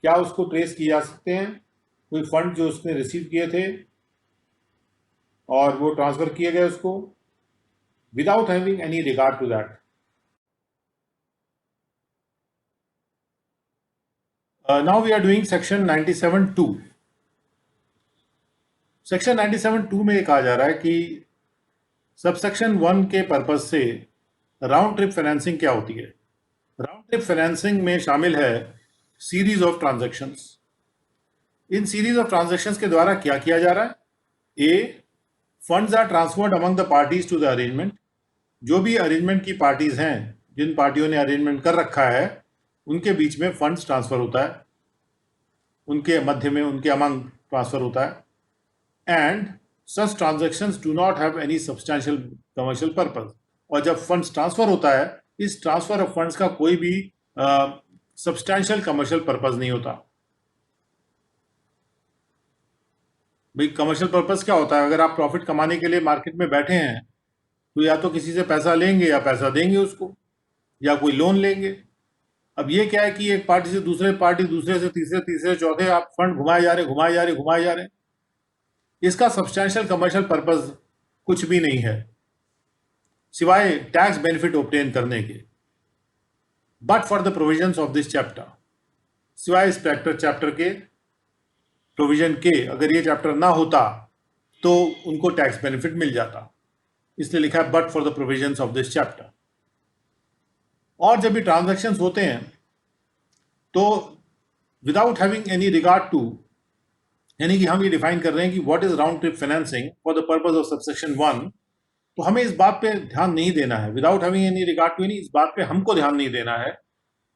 क्या उसको ट्रेस किए जा सकते हैं कोई फंड जो उसने रिसीव किए थे और वो ट्रांसफर किए गए उसको, without having any regard to that. Now we are doing section 97(2). Section 97(2) में कहा जा रहा है कि सबसेक्शन 1 के पर्पज से राउंड ट्रिप फाइनेंसिंग क्या होती है। राउंड ट्रिप फाइनेंसिंग में शामिल है सीरीज ऑफ ट्रांजैक्शंस। इन सीरीज ऑफ ट्रांजैक्शंस के द्वारा क्या किया जा रहा है, A, funds are transferred among the parties to the arrangement. जो भी अरेंजमेंट की पार्टीज हैं, जिन पार्टियों ने अरेंजमेंट कर रखा है, उनके बीच में फंड्स ट्रांसफर होता है, उनके मध्य में उनके अमंग ट्रांसफर होता है। And such transactions do not have any substantial commercial purpose. और जब फंड्स ट्रांसफर होता है, इस ट्रांसफर ऑफ फंड्स का कोई भी सब्सटैंशियल कमर्शियल पर्पस नहीं होता। भाई कमर्शियल पर्पस क्या होता है, अगर आप प्रॉफिट कमाने के लिए मार्केट में बैठे हैं तो या तो किसी से पैसा लेंगे या पैसा देंगे उसको, या कोई लोन लेंगे। अब ये क्या है कि एक पार्टी से दूसरे पार्टी, दूसरे से तीसरे, तीसरे चौथे, आप फंड घुमाए जा रहे, घुमाए जा रहे, घुमाए जा रहे। इसका सब्सटैंशियल कमर्शियल पर्पस कुछ भी नहीं है सिवाय टैक्स बेनिफिट ऑब्टेन करने के। But for the provisions of this chapter, सिवाय इस चैप्टर के प्रोविजन के, अगर ये चैप्टर ना होता तो उनको टैक्स बेनिफिट मिल जाता, इसलिए लिखा है but for the provisions of this chapter. और जब भी ट्रांजैक्शंस होते हैं तो without having any regard to, यानी कि हम ये डिफाइन कर रहे हैं कि what is round trip financing for the purpose of subsection 1, तो हमें इस बात पे ध्यान नहीं देना है, without having any regard to, यानी इस बात पे हमको ध्यान नहीं देना है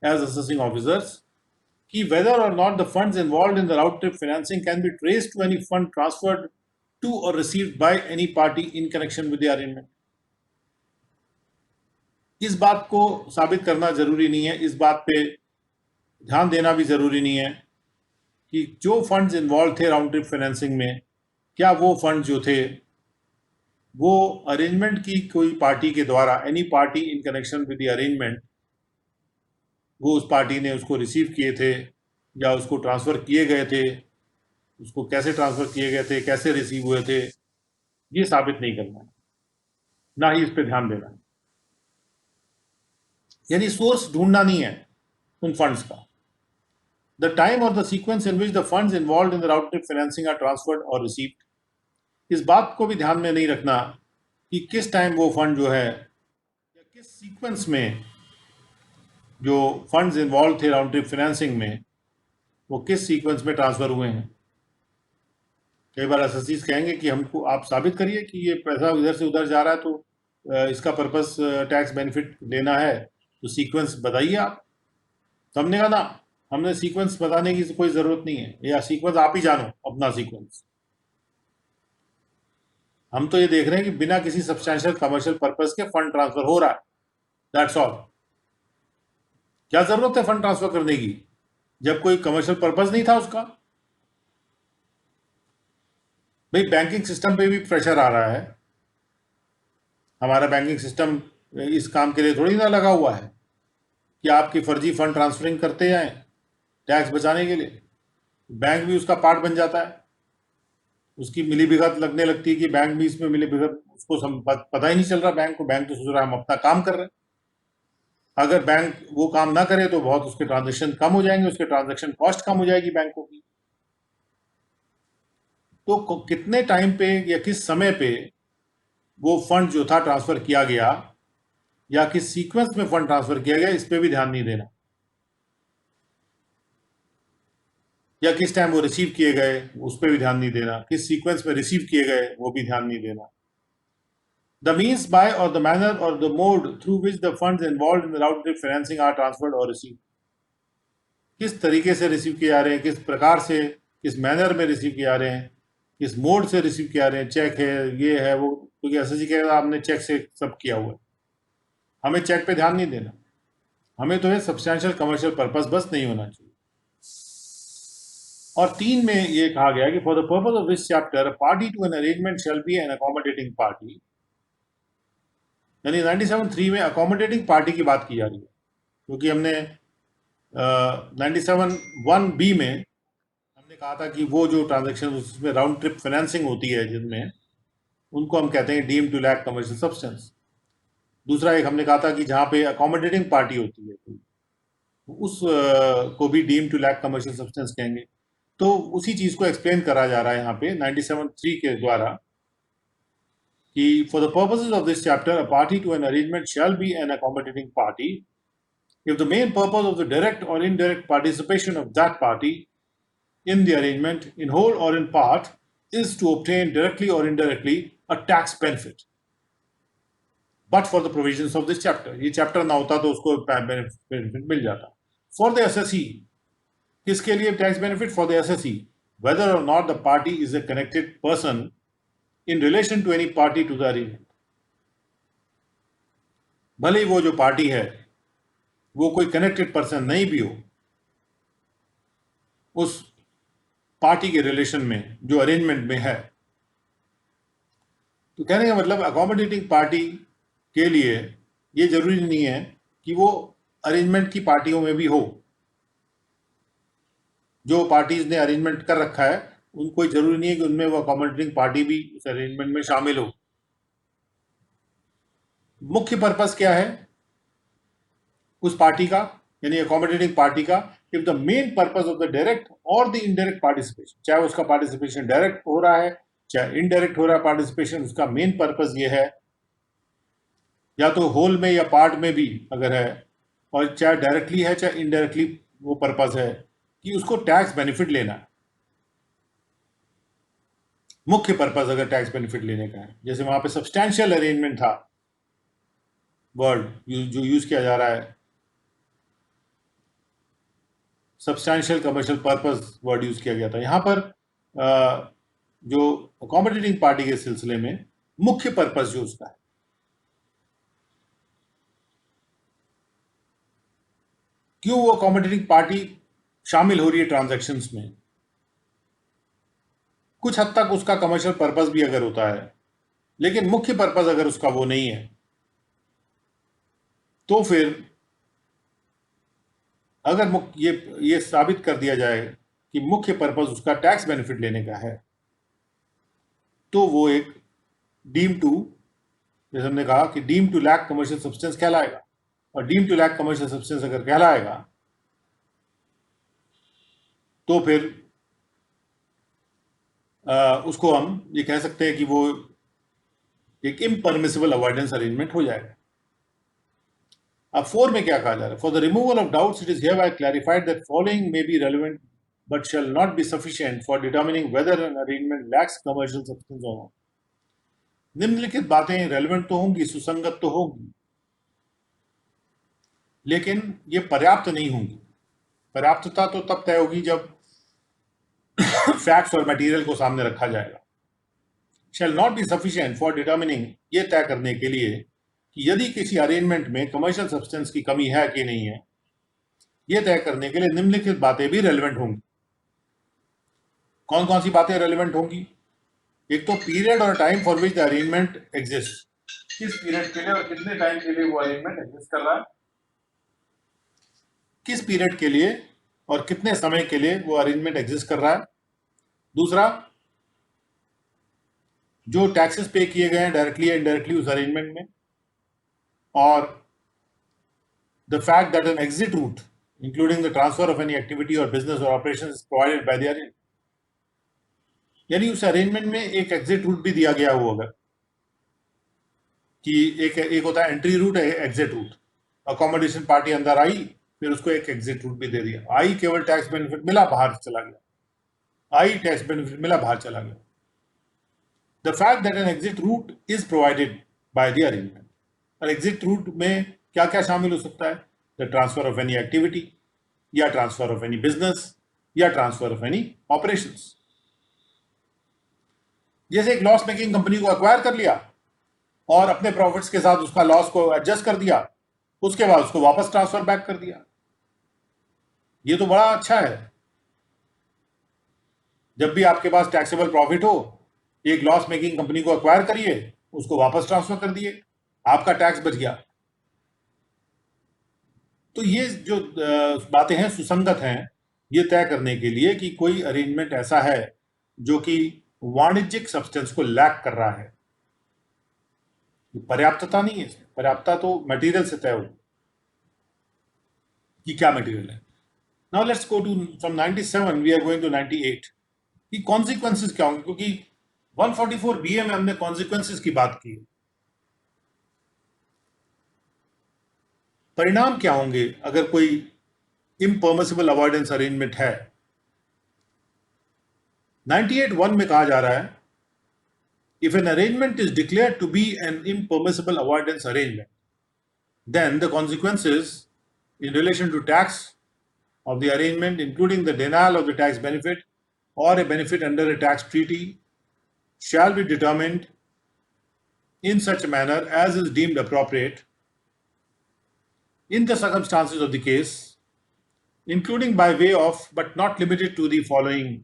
एज असेसिंग ऑफिसर्स कि whether or not the funds involved in the round trip financing can be traced to any fund transferred to or received by any party in connection with the arrangement. इस बात को साबित करना जरूरी नहीं है, इस बात पे ध्यान देना भी जरूरी नहीं है कि जो फंड्स इन्वॉल्व थे राउंड ट्रिप फाइनेंसिंग में, क्या वो फंड जो थे वो अरेंजमेंट की कोई पार्टी के द्वारा, any party in connection with the arrangement, वो उस पार्टी ने उसको रिसीव किए थे या उसको ट्रांसफ़र किए गए थे, उसको कैसे ट्रांसफ़र किए गए थे, कैसे रिसीव हुए थे, ये साबित नहीं करना है, ना ही इस पे ध्यान देना है। यानी सोर्स ढूंढना नहीं है उन फंड्स का। The time or the sequence in which the funds involve in the round trip financing are transferred or received, इस बात को भी ध्यान में नहीं रखना कि किस टाइम वो फंड जो है या किस सीक्वेंस में जो फंड्स इन्वॉल्व थे राउंड ट्रिप फाइनेंसिंग में, वो किस सीक्वेंस में ट्रांसफ़र हुए हैं। कई बार एसएससीज कहेंगे कि हमको आप साबित करिए कि ये पैसा इधर से उधर जा रहा है, तो इसका पर्पस टैक्स बेनिफिट लेना है, तो सीक्वेंस बताइए आप। तो हमने कहा ना, हमने सीक्वेंस बताने की कोई ज़रूरत नहीं है, या सीक्वेंस आप ही जानो अपना सीक्वेंस। हम तो ये देख रहे हैं कि बिना किसी सब्सटैंशियल कमर्शियल पर्पस के फंड ट्रांसफर हो रहा है, दैट्स ऑल। क्या जरूरत है फंड ट्रांसफर करने की जब कोई कमर्शियल पर्पस नहीं था उसका। भाई बैंकिंग सिस्टम पे भी प्रेशर आ रहा है, हमारा बैंकिंग सिस्टम इस काम के लिए थोड़ी ना लगा हुआ है कि आपकी फर्जी फंड ट्रांसफरिंग करते जाएं टैक्स बचाने के लिए। बैंक भी उसका पार्ट बन जाता है, उसकी मिलीभगत लगने लगती है कि बैंक भी इसमें मिलीभगत, उसको पता ही नहीं चल रहा बैंक को, बैंक तो सोच रहा है हम अपना काम कर रहे हैं। अगर बैंक वो काम ना करे तो बहुत उसके ट्रांजेक्शन कम हो जाएंगे, उसके ट्रांजेक्शन कॉस्ट कम हो जाएगी बैंकों की। तो कितने टाइम पे या किस समय पे वो फंड जो था ट्रांसफर किया गया या किस सीक्वेंस में फंड ट्रांसफर किया गया, इस पे भी ध्यान नहीं देना, या किस टाइम वो रिसीव किए गए उस पे भी ध्यान नहीं देना, किस सीक्वेंस में रिसीव किए गए वो भी ध्यान नहीं देना। The means by or the manner or the mode through which the funds involved in the round trip financing are transferred or received, किस तरीके से रिसीव किए जा रहे हैं, किस प्रकार से, किस मैनर में रिसीव किए जा रहे हैं, किस मोड से रिसीव किया रहे हैं, चेक है, ये है वो, क्योंकि एसएससी कहेगा आपने चेक से सब किया हुआ है। हमें चेक पे ध्यान नहीं देना, हमें तो है सब्सटैंशियल कमर्शियल पर्पस बस नहीं होना चाहिए। और 3 में ये कहा गया कि for the purpose of this chapter party to an arrangement shall be an accommodating party, यानी 97(3) में अकोमोडेटिंग पार्टी की बात की जा रही है, क्योंकि हमने 97(1)(b) में हमने कहा था कि वो जो ट्रांजेक्शन उसमें राउंड ट्रिप फाइनेंसिंग होती है जिनमें, उनको हम कहते हैं deem to lack commercial substance. दूसरा एक हमने कहा था कि जहाँ पे अकोमोडेटिंग पार्टी होती है उस को भी deem to lack commercial substance कहेंगे। तो उसी चीज़ को एक्सप्लेन करा जा रहा है यहाँ पे 97(3) के द्वारा कि for the purposes of this chapter a party to an arrangement shall be an accommodating party if the main purpose of the direct or indirect participation of that party in the arrangement, in whole or in part, is to obtain directly or indirectly a tax benefit, but for the provisions of this chapter, ये chapter ना होता तो उसको benefit मिल जाता। For the SSE, किसके लिए tax benefit? For the SSE, whether or not the party is a connected person in relation to any party to the arrangement, भले ही वो जो पार्टी है वो कोई कनेक्टेड पर्सन नहीं भी हो उस पार्टी के रिलेशन में जो अरेंजमेंट में है। तो कहने का मतलब अकोमोडेटिंग पार्टी के लिए ये जरूरी नहीं है कि वो अरेंजमेंट की पार्टियों में भी हो। जो पार्टीज ने अरेंजमेंट कर रखा है उनको जरूरी नहीं है कि उनमें वो अकोमोडेटिंग पार्टी भी उस अरेंजमेंट में शामिल हो। मुख्य पर्पस क्या है उस पार्टी का, यानी अकोमोडेटिंग पार्टी का? If the main purpose of the direct और द इनडायरेक्ट पार्टिसिपेशन, चाहे उसका पार्टिसिपेशन डायरेक्ट हो रहा है चाहे इनडायरेक्ट हो रहा है पार्टिसिपेशन, उसका मेन पर्पस ये है, या तो होल में या पार्ट में भी अगर है, और चाहे डायरेक्टली है चाहे इनडायरेक्टली वो पर्पस है कि उसको टैक्स बेनिफिट लेना है, मुख्य पर्पज अगर टैक्स बेनिफिट लेने का है, जैसे वहां पे सब्सटैंशियल अरेंजमेंट था वर्ड जो यूज किया जा रहा है, substantial commercial purpose word use किया गया था। यहां पर जो अकोमोडेटिंग पार्टी के सिलसिले में मुख्य पर्पज जो उसका है, क्यों वो अकोमोडेटिंग पार्टी शामिल हो रही है ट्रांजैक्शंस में, कुछ हद तक उसका कमर्शियल पर्पज भी अगर होता है, लेकिन मुख्य पर्पज अगर उसका वो नहीं है, तो फिर अगर ये साबित कर दिया जाए कि मुख्य पर्पज उसका टैक्स बेनिफिट लेने का है, तो वो एक डीम टू, जैसे हमने कहा कि deem to lack commercial substance कहलाएगा। और deem to lack commercial substance अगर कहलाएगा तो फिर उसको हम ये कह सकते हैं कि वो एक इम्परमिसिबल अवॉइडेंस अरेंजमेंट हो जाएगा। अब 4 में क्या कहा जा रहा है? For the removal of doubts it is hereby clarified that following may be relevant but shall not be sufficient for determining whether an arrangement lacks commercial substance or not. निम्नलिखित बातें रेलेवेंट तो होंगी, सुसंगत तो होंगी, लेकिन ये पर्याप्त नहीं होंगी। पर्याप्तता तो तब तय होगी जब फैक्ट्स और मटेरियल को सामने रखा जाएगा। शैल not be sufficient for determining, ये तय करने के लिए कि यदि किसी अरेंजमेंट में कमर्शियल सब्सटेंस की कमी है कि नहीं है, ये तय करने के लिए निम्नलिखित बातें भी रेलेवेंट होंगी। कौन कौन सी बातें रेलेवेंट होंगी? एक तो पीरियड और time for which the arrangement exist, किस पीरियड के लिए और कितने टाइम के लिए वो अरेंजमेंट एग्जिस्ट कर रहा है, किस पीरियड के लिए और कितने समय के लिए वो अरेंजमेंट एग्जिस्ट कर रहा है। दूसरा, जो टैक्सेस पे किए गए हैं डायरेक्टली या इनडायरेक्टली उस अरेंजमेंट में, और the fact that an exit root including the transfer of any activity और बिजनेस और operation is provided by the arrangement, यानी उस अरेंजमेंट में एक एग्जिट रूट भी दिया गया हो, अगर कि एक होता है entry route, exit route. Accommodation party अंदर आई, फिर उसको एक एग्जिट रूट भी दे दिया। आई केवल टैक्स बेनिफिट मिला, बाहर चला गया, आई टैक्स बेनिफिट मिला, बाहर चला गया। The fact that an exit root is provided by the arrangement, और एग्जिट रूट में क्या क्या शामिल हो सकता है? The transfer of any activity, या ट्रांसफर ऑफ एनी बिजनेस, या ट्रांसफर ऑफ एनी ऑपरेशंस। जैसे एक लॉस मेकिंग कंपनी को अक्वायर कर लिया और अपने प्रॉफिट्स के साथ उसका लॉस को एडजस्ट कर दिया, उसके बाद उसको वापस ट्रांसफर बैक कर दिया। ये तो बड़ा अच्छा है। जब भी आपके पास टैक्सेबल प्रॉफिट हो, एक लॉस मेकिंग कंपनी को अक्वायर करिए, उसको वापस ट्रांसफर कर दिए, आपका टैक्स बच गया। तो ये जो बातें हैं सुसंगत हैं, ये तय करने के लिए कि कोई अरेंजमेंट ऐसा है जो कि वाणिज्यिक सब्सटेंस को लैक कर रहा है। पर्याप्तता नहीं है, पर्याप्तता तो मटेरियल से तय होगी कि क्या मटेरियल है। Now let's go to from 97 we are going to 98 कि कॉन्सिक्वेंसेस क्या होंगे, क्योंकि 144 बीए में हमने कॉन्सिक्वेंसेस की बात की। परिणाम क्या होंगे अगर कोई इम्परमिसिबल अवॉइडेंस अरेंजमेंट है? 98(1) में कहा जा रहा है, if an arrangement is declared to be an impermissible avoidance arrangement, then the consequences in relation to tax of the arrangement, including the denial of the tax benefit or a benefit under a tax treaty, shall be determined in such a manner as is deemed appropriate in the circumstances of the case, including by way of but not limited to the following,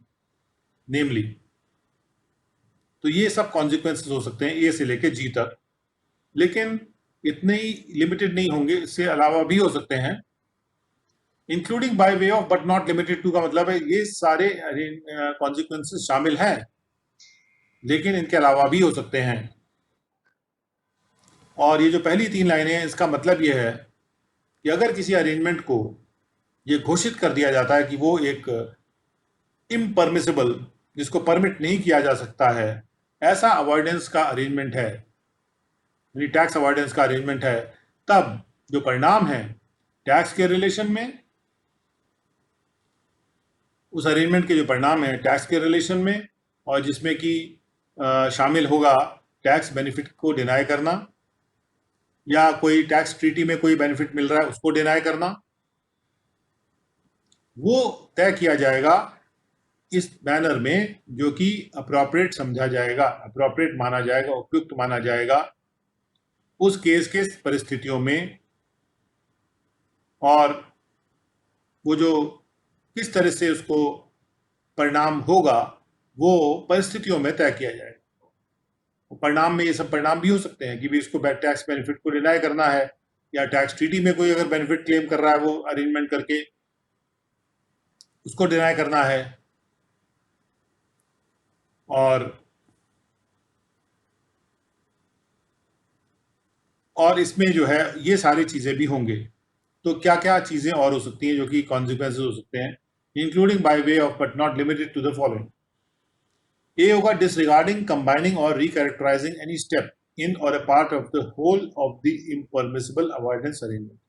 namely। तो ये सब consequences हो सकते हैं ए से लेके जी तक, लेकिन इतने ही लिमिटेड नहीं होंगे, इससे अलावा भी हो सकते हैं। Including by way of but not limited to का मतलब है ये सारे कॉन्सिक्वेंसेस शामिल हैं, लेकिन इनके अलावा भी हो सकते हैं। और ये जो पहली 3 लाइनें हैं, इसका मतलब ये है कि अगर किसी अरेंजमेंट को ये घोषित कर दिया जाता है कि वो एक इम्परमिसिबल, जिसको परमिट नहीं किया जा सकता है, ऐसा अवॉइडेंस का अरेंजमेंट है, यानी टैक्स अवॉइडेंस का अरेंजमेंट है, तब जो परिणाम है टैक्स के रिलेशन में उस अरेंजमेंट के जो परिणाम हैं टैक्स के रिलेशन में, और जिसमें कि शामिल होगा टैक्स बेनिफिट को डिनाई करना, या कोई टैक्स ट्रीटी में कोई बेनिफिट मिल रहा है उसको डिनाई करना, वो तय किया जाएगा इस मैनर में जो कि अप्रोप्रिएट समझा जाएगा, अप्रोप्रिएट माना जाएगा, उपयुक्त माना जाएगा उस केस के परिस्थितियों में, और वो जो किस तरह से उसको परिणाम होगा वो परिस्थितियों में तय किया जाएगा। परिणाम में ये सब परिणाम भी हो सकते हैं कि भी इसको टैक्स बेनिफिट को डिनाई करना है, या टैक्स ट्रीटी में कोई अगर बेनिफिट क्लेम कर रहा है वो अरेंजमेंट करके उसको डिनाई करना है, और इसमें जो है ये सारी चीज़ें भी होंगे। तो क्या क्या चीज़ें और हो सकती हैं जो कि कॉन्सिक्वेंसेज हो सकते हैं, including by way of but not limited to the following. A होगा disregarding, combining or recharacterising any step in or a part of the whole of the impermissible avoidance arrangement.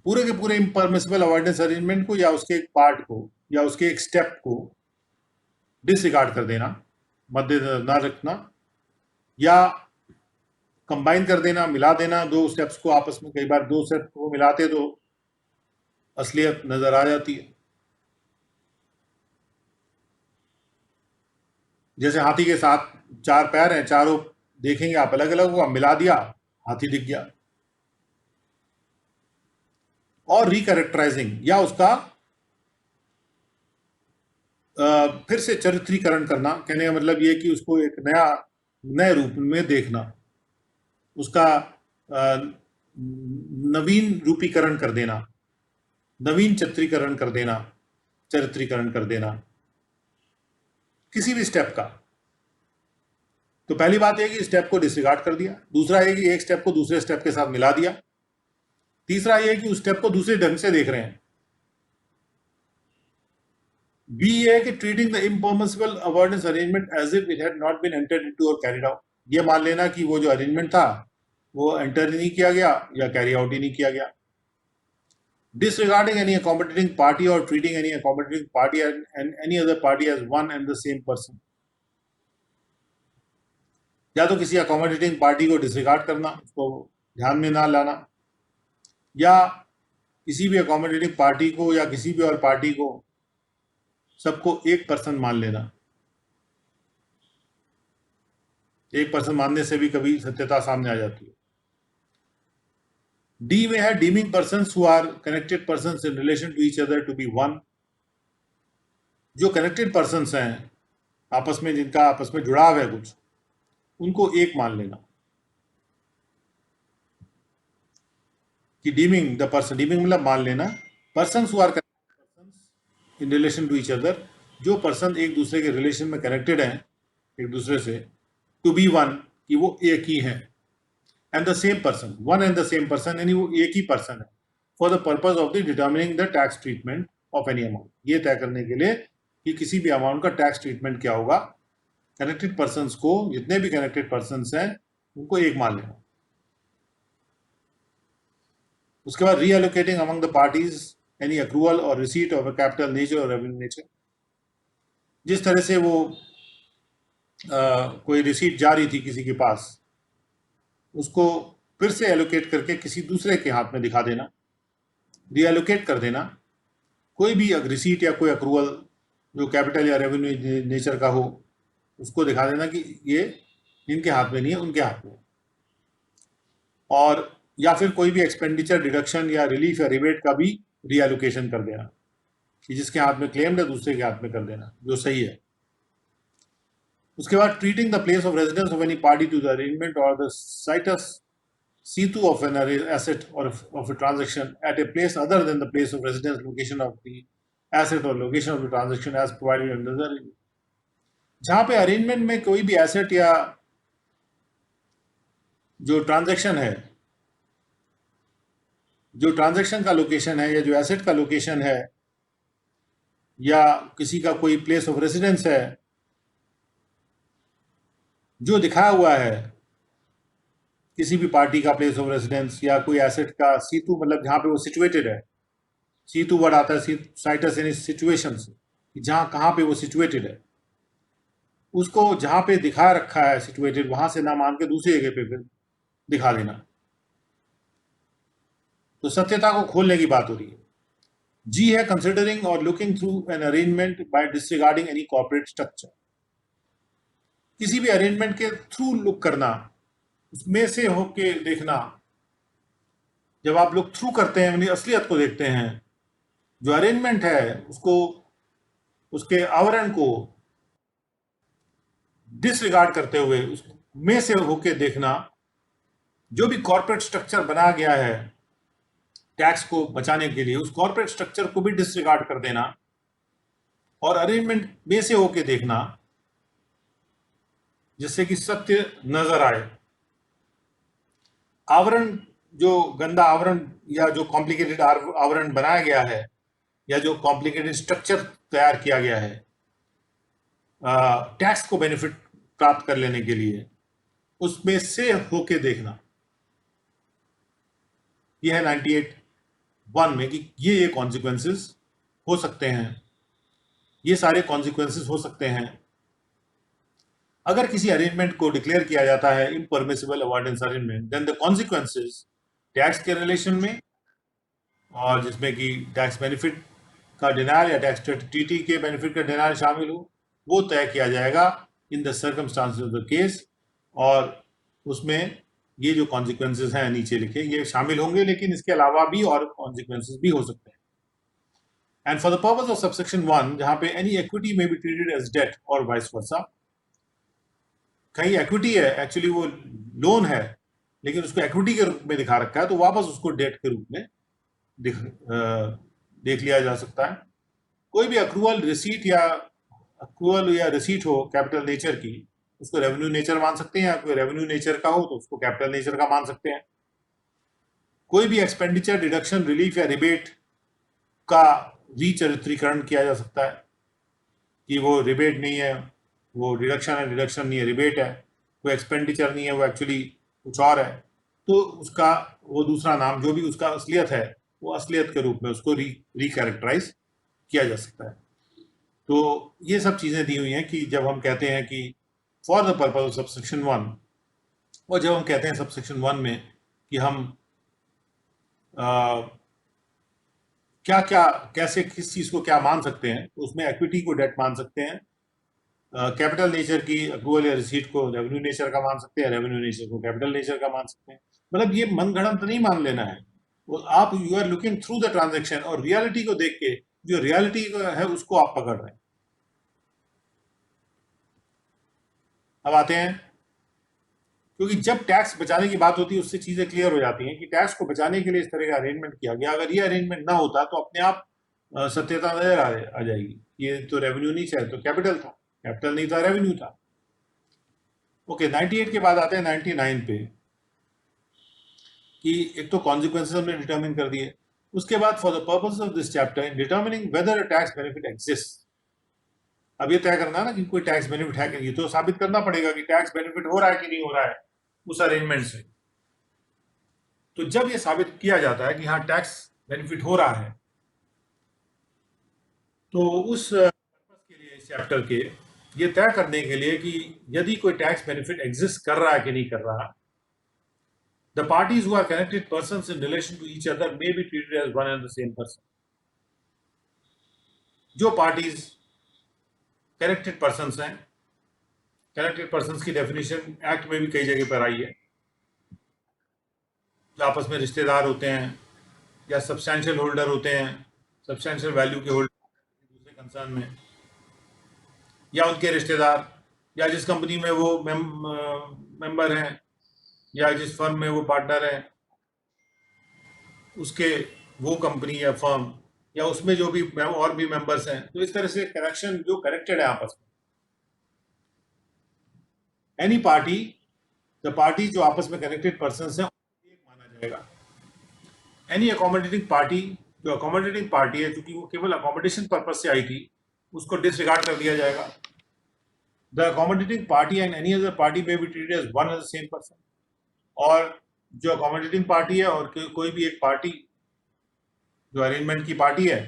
पूरे के पूरे इम्परमिसिबल अवॉइडेंस अरेंजमेंट को या उसके एक part को या उसके एक स्टेप को डिसरिगार्ड कर देना, मद्देनजर न रखना, या कंबाइन कर देना, मिला देना दो स्टेप्स को आपस में। कई बार दो स्टेप्स को मिलाते तो असलियत नजर आ जाती है। जैसे हाथी के साथ चार पैर हैं, चारों देखेंगे आप अलग अलग होगा, मिला दिया हाथी दिख गया। और रिकैरेक्टराइजिंग या उसका फिर से चरित्रीकरण करना, कहने का मतलब ये कि उसको एक नए रूप में देखना, उसका नवीन रूपीकरण कर देना, नवीन चित्रीकरण कर देना, चरित्रीकरण कर देना किसी भी स्टेप का। तो पहली बात है कि स्टेप को डिसरिगार्ड कर दिया, दूसरा है कि एक स्टेप को दूसरे स्टेप के साथ मिला दिया, तीसरा यह कि उस स्टेप को दूसरे ढंग से देख रहे हैं। बी ये है कि treating the impermissible avoidance arrangement as if it had not been entered into or carried out. ये मान लेना कि वो जो अरेंजमेंट था वो एंटर नहीं किया गया या कैरी आउट ही नहीं किया गया। Disregarding any accommodating party or treating any accommodating party and any other party as one and the same person। या तो किसी accommodating पार्टी को डिसरिगार्ड करना, उसको ध्यान में ना लाना, या किसी भी accommodating पार्टी को या किसी भी और पार्टी को सबको एक पर्सन मान लेना। एक पर्सन मानने से भी कभी सत्यता सामने आ जाती है। डी में है deeming persons who are connected persons in relation to each other to be one. जो कनेक्टेड पर्सन्स हैं आपस में, जिनका आपस में जुड़ाव है कुछ, उनको एक मान लेना। कि डीमिंग द पर्सन, डीमिंग मतलब मान लेना, persons who are connected persons in relation to each other, जो पर्सन एक दूसरे के रिलेशन में कनेक्टेड हैं एक दूसरे से, टू बी वन कि वो एक ही हैं, and the same person, one and the same person यानी वो एक ही पर्सन है, for the purpose of the determining the tax treatment of any amount. ये तय करने के लिए कि किसी भी अमाउंट का टैक्स ट्रीटमेंट क्या होगा। कनेक्टेड पर्सन्स को, जितने भी कनेक्टेड पर्सन्स हैं उनको एक मान लेना। उसके बाद reallocating among the parties any accrual or receipt of a capital nature or revenue nature. जिस तरह से वो कोई रिसीट जा रही थी किसी के पास, उसको फिर से एलोकेट करके किसी दूसरे के हाथ में दिखा देना, रीएलोकेट कर देना। कोई भी रिसीट या कोई अक्रूवल जो कैपिटल या रेवेन्यू नेचर का हो, उसको दिखा देना कि ये इनके हाथ में नहीं है, उनके हाथ में। और या फिर कोई भी एक्सपेंडिचर डिडक्शन या रिलीफ या रिबेट का भी रीएलोकेशन कर देना, कि जिसके हाथ में क्लेम्ड है दूसरे के हाथ में कर देना, जो सही है। उसके बाद treating the place of residence of any party to the arrangement or the situs situ of an asset or of a transaction at a place other than the place of residence location of the asset or location of the transaction as provided under the arrangement। जहां पे arrangement में कोई भी asset या जो transaction है, जो transaction का लोकेशन है या जो एसेट का लोकेशन है या किसी का कोई प्लेस ऑफ रेजिडेंस है, जो दिखाया हुआ है किसी भी पार्टी का प्लेस ऑफ रेजिडेंस या कोई एसेट का सीटू मतलब जहां पे वो सिचुएटेड है, सीटू वर्ड आता है साइटस यानी सिचुएशन से, कि जहाँ कहाँ पे वो सिचुएटेड है, उसको जहाँ पे दिखा रखा है सिचुएटेड वहां से ना मान के दूसरी जगह पे फिर दिखा देना। तो सत्यता को खोलने की बात हो रही है। जी है कंसिडरिंग और looking through an arrangement bye disregarding any corporate structure. किसी भी अरेंजमेंट के थ्रू लुक करना, उसमें से होके देखना। जब आप लुक थ्रू करते हैं यानी असलियत को देखते हैं, जो अरेंजमेंट है उसको, उसके आवरण को डिसरिगार्ड करते हुए उसमें से होके देखना। जो भी कॉर्पोरेट स्ट्रक्चर बना गया है टैक्स को बचाने के लिए, उस कॉर्पोरेट स्ट्रक्चर को भी डिसरिगार्ड कर देना और अरेंजमेंट में से होके देखना, जिससे कि सत्य नजर आए। आवरण, जो गंदा आवरण या जो कॉम्प्लिकेटेड आवरण बनाया गया है या जो कॉम्प्लिकेटेड स्ट्रक्चर तैयार किया गया है टैक्स को बेनिफिट प्राप्त कर लेने के लिए, उसमें से होके देखना। यह है 98(1) में कि ये कॉन्सिक्वेंसेस हो सकते हैं, ये सारे कॉन्सिक्वेंसेस हो सकते हैं अगर किसी अरेंजमेंट को डिक्लेयर किया जाता है impermissible avoidance arrangement. Then the consequences tax के रिलेशन में, और जिसमें कि टैक्स बेनिफिट का डिनायल या टैक्स ट्रीटी के बेनिफिट का डिनायल शामिल हो, वो तय किया जाएगा in the circumstances of the case. और उसमें ये जो कॉन्सिक्वेंसेस हैं नीचे लिखे ये शामिल होंगे, लेकिन इसके अलावा भी और कॉन्सिक्वेंसेस भी हो सकते हैं। And for the purpose of subsection 1, जहां पे एनी इक्विटी में बी ट्रीटेड एज डेट और वाइस वर्सा। कहीं इक्विटी है, एक्चुअली वो लोन है, लेकिन उसको इक्विटी के रूप में दिखा रखा है, तो वापस उसको डेट के रूप में देख लिया जा सकता है। कोई भी अक्रूवल या रिसीट हो कैपिटल नेचर की, उसको रेवेन्यू नेचर मान सकते हैं, या कोई रेवेन्यू नेचर का हो तो उसको कैपिटल नेचर का मान सकते हैं। कोई भी एक्सपेंडिचर डिडक्शन, रिलीफ या रिबेट का रीचरित्रीकरण किया जा सकता है कि वो रिबेट नहीं है, वो डिडक्शन है, डिडक्शन नहीं है, रिबेट है। कोई एक्सपेंडिचर नहीं है, वो एक्चुअली कुछ और है, तो उसका वो दूसरा नाम जो भी उसका असलियत है, वो असलियत के रूप में उसको रिकैरेक्टराइज किया जा सकता है। तो ये सब चीज़ें दी हुई हैं कि जब हम कहते हैं कि for the purpose of subsection 1, और जब हम कहते हैं सबसेक्शन 1 में कि हम क्या क्या कैसे किस चीज़ को क्या मान सकते हैं, तो उसमें इक्विटी को डेट मान सकते हैं, कैपिटल नेचर की अप्रूवल या रिसीट को रेवेन्यू नेचर का मान सकते हैं, रेवेन्यू नेचर को कैपिटल नेचर का मान सकते हैं। मतलब ये मनगढ़ंत नहीं मान लेना है, वो आप you are looking through the transaction और रियलिटी को देख के जो रियलिटी है उसको आप पकड़ रहे हैं। अब आते हैं, क्योंकि जब टैक्स बचाने की बात होती है उससे चीजें क्लियर हो जाती हैं कि टैक्स को बचाने के लिए इस तरह का अरेंजमेंट किया गया। अगर ये अरेंजमेंट ना होता तो अपने आप सत्यता नजर आ जाएगी। ये तो रेवेन्यू नहीं चाहिए, तो कैपिटल था, कैपिटल नहीं था, रेवेन्यू था। ओके, 98 के बाद आते हैं 99 पे, कि एक तो कॉन्सिक्वेंसेस हमने डिटरमिन कर दिए। उसके बाद for the purpose of this chapter in determining weather a tax benefit exist. अब ये तय करना है ना कि कोई टैक्स बेनिफिट है कि नहीं, तो साबित करना पड़ेगा कि टैक्स बेनिफिट हो रहा है कि नहीं हो रहा है उस अरेंजमेंट से। तो जब ये साबित किया जाता है कि हाँ टैक्स बेनिफिट हो रहा है, तो उस पर्पस के लिए इस चैप्टर के ये तय करने के लिए कि यदि कोई टैक्स बेनिफिट एग्जिस्ट कर रहा है कि नहीं कर रहा, the parties who are connected persons in relation to each other may be treated as one and the same person. जो पार्टीज कनेक्टेड पर्सन्स हैं, कनेक्टेड पर्सन्स की डेफिनेशन एक्ट में भी कई जगह पर आई है, जो आपस में रिश्तेदार होते हैं या सब्सटैंशियल होल्डर होते हैं, सब्सटैंशियल वैल्यू के होल्डर दूसरे कंसर्न में, या उनके रिश्तेदार, या जिस कंपनी में वो मेंबर हैं या जिस फर्म में वो पार्टनर हैं उसके वो कंपनी या फर्म, या उसमें जो भी और भी मेंबर्स हैं। तो इस तरह से कनेक्शन जो कनेक्टेड है आपस में, एनी पार्टी, द पार्टी जो आपस में कनेक्टेड पर्सन्स हैं एक माना जाएगा। एनी अकोमोडेटिंग पार्टी, जो अकोमोडेटिंग पार्टी है क्योंकि वो केवल अकोमोडेशन पर्पज से आई थी, उसको डिसरिगार्ड कर दिया जाएगा। The accommodating party and any other party may be treated as one and the same person. और जो अकोमोडेटिंग पार्टी है और कोई भी एक पार्टी जो अरेंजमेंट की पार्टी है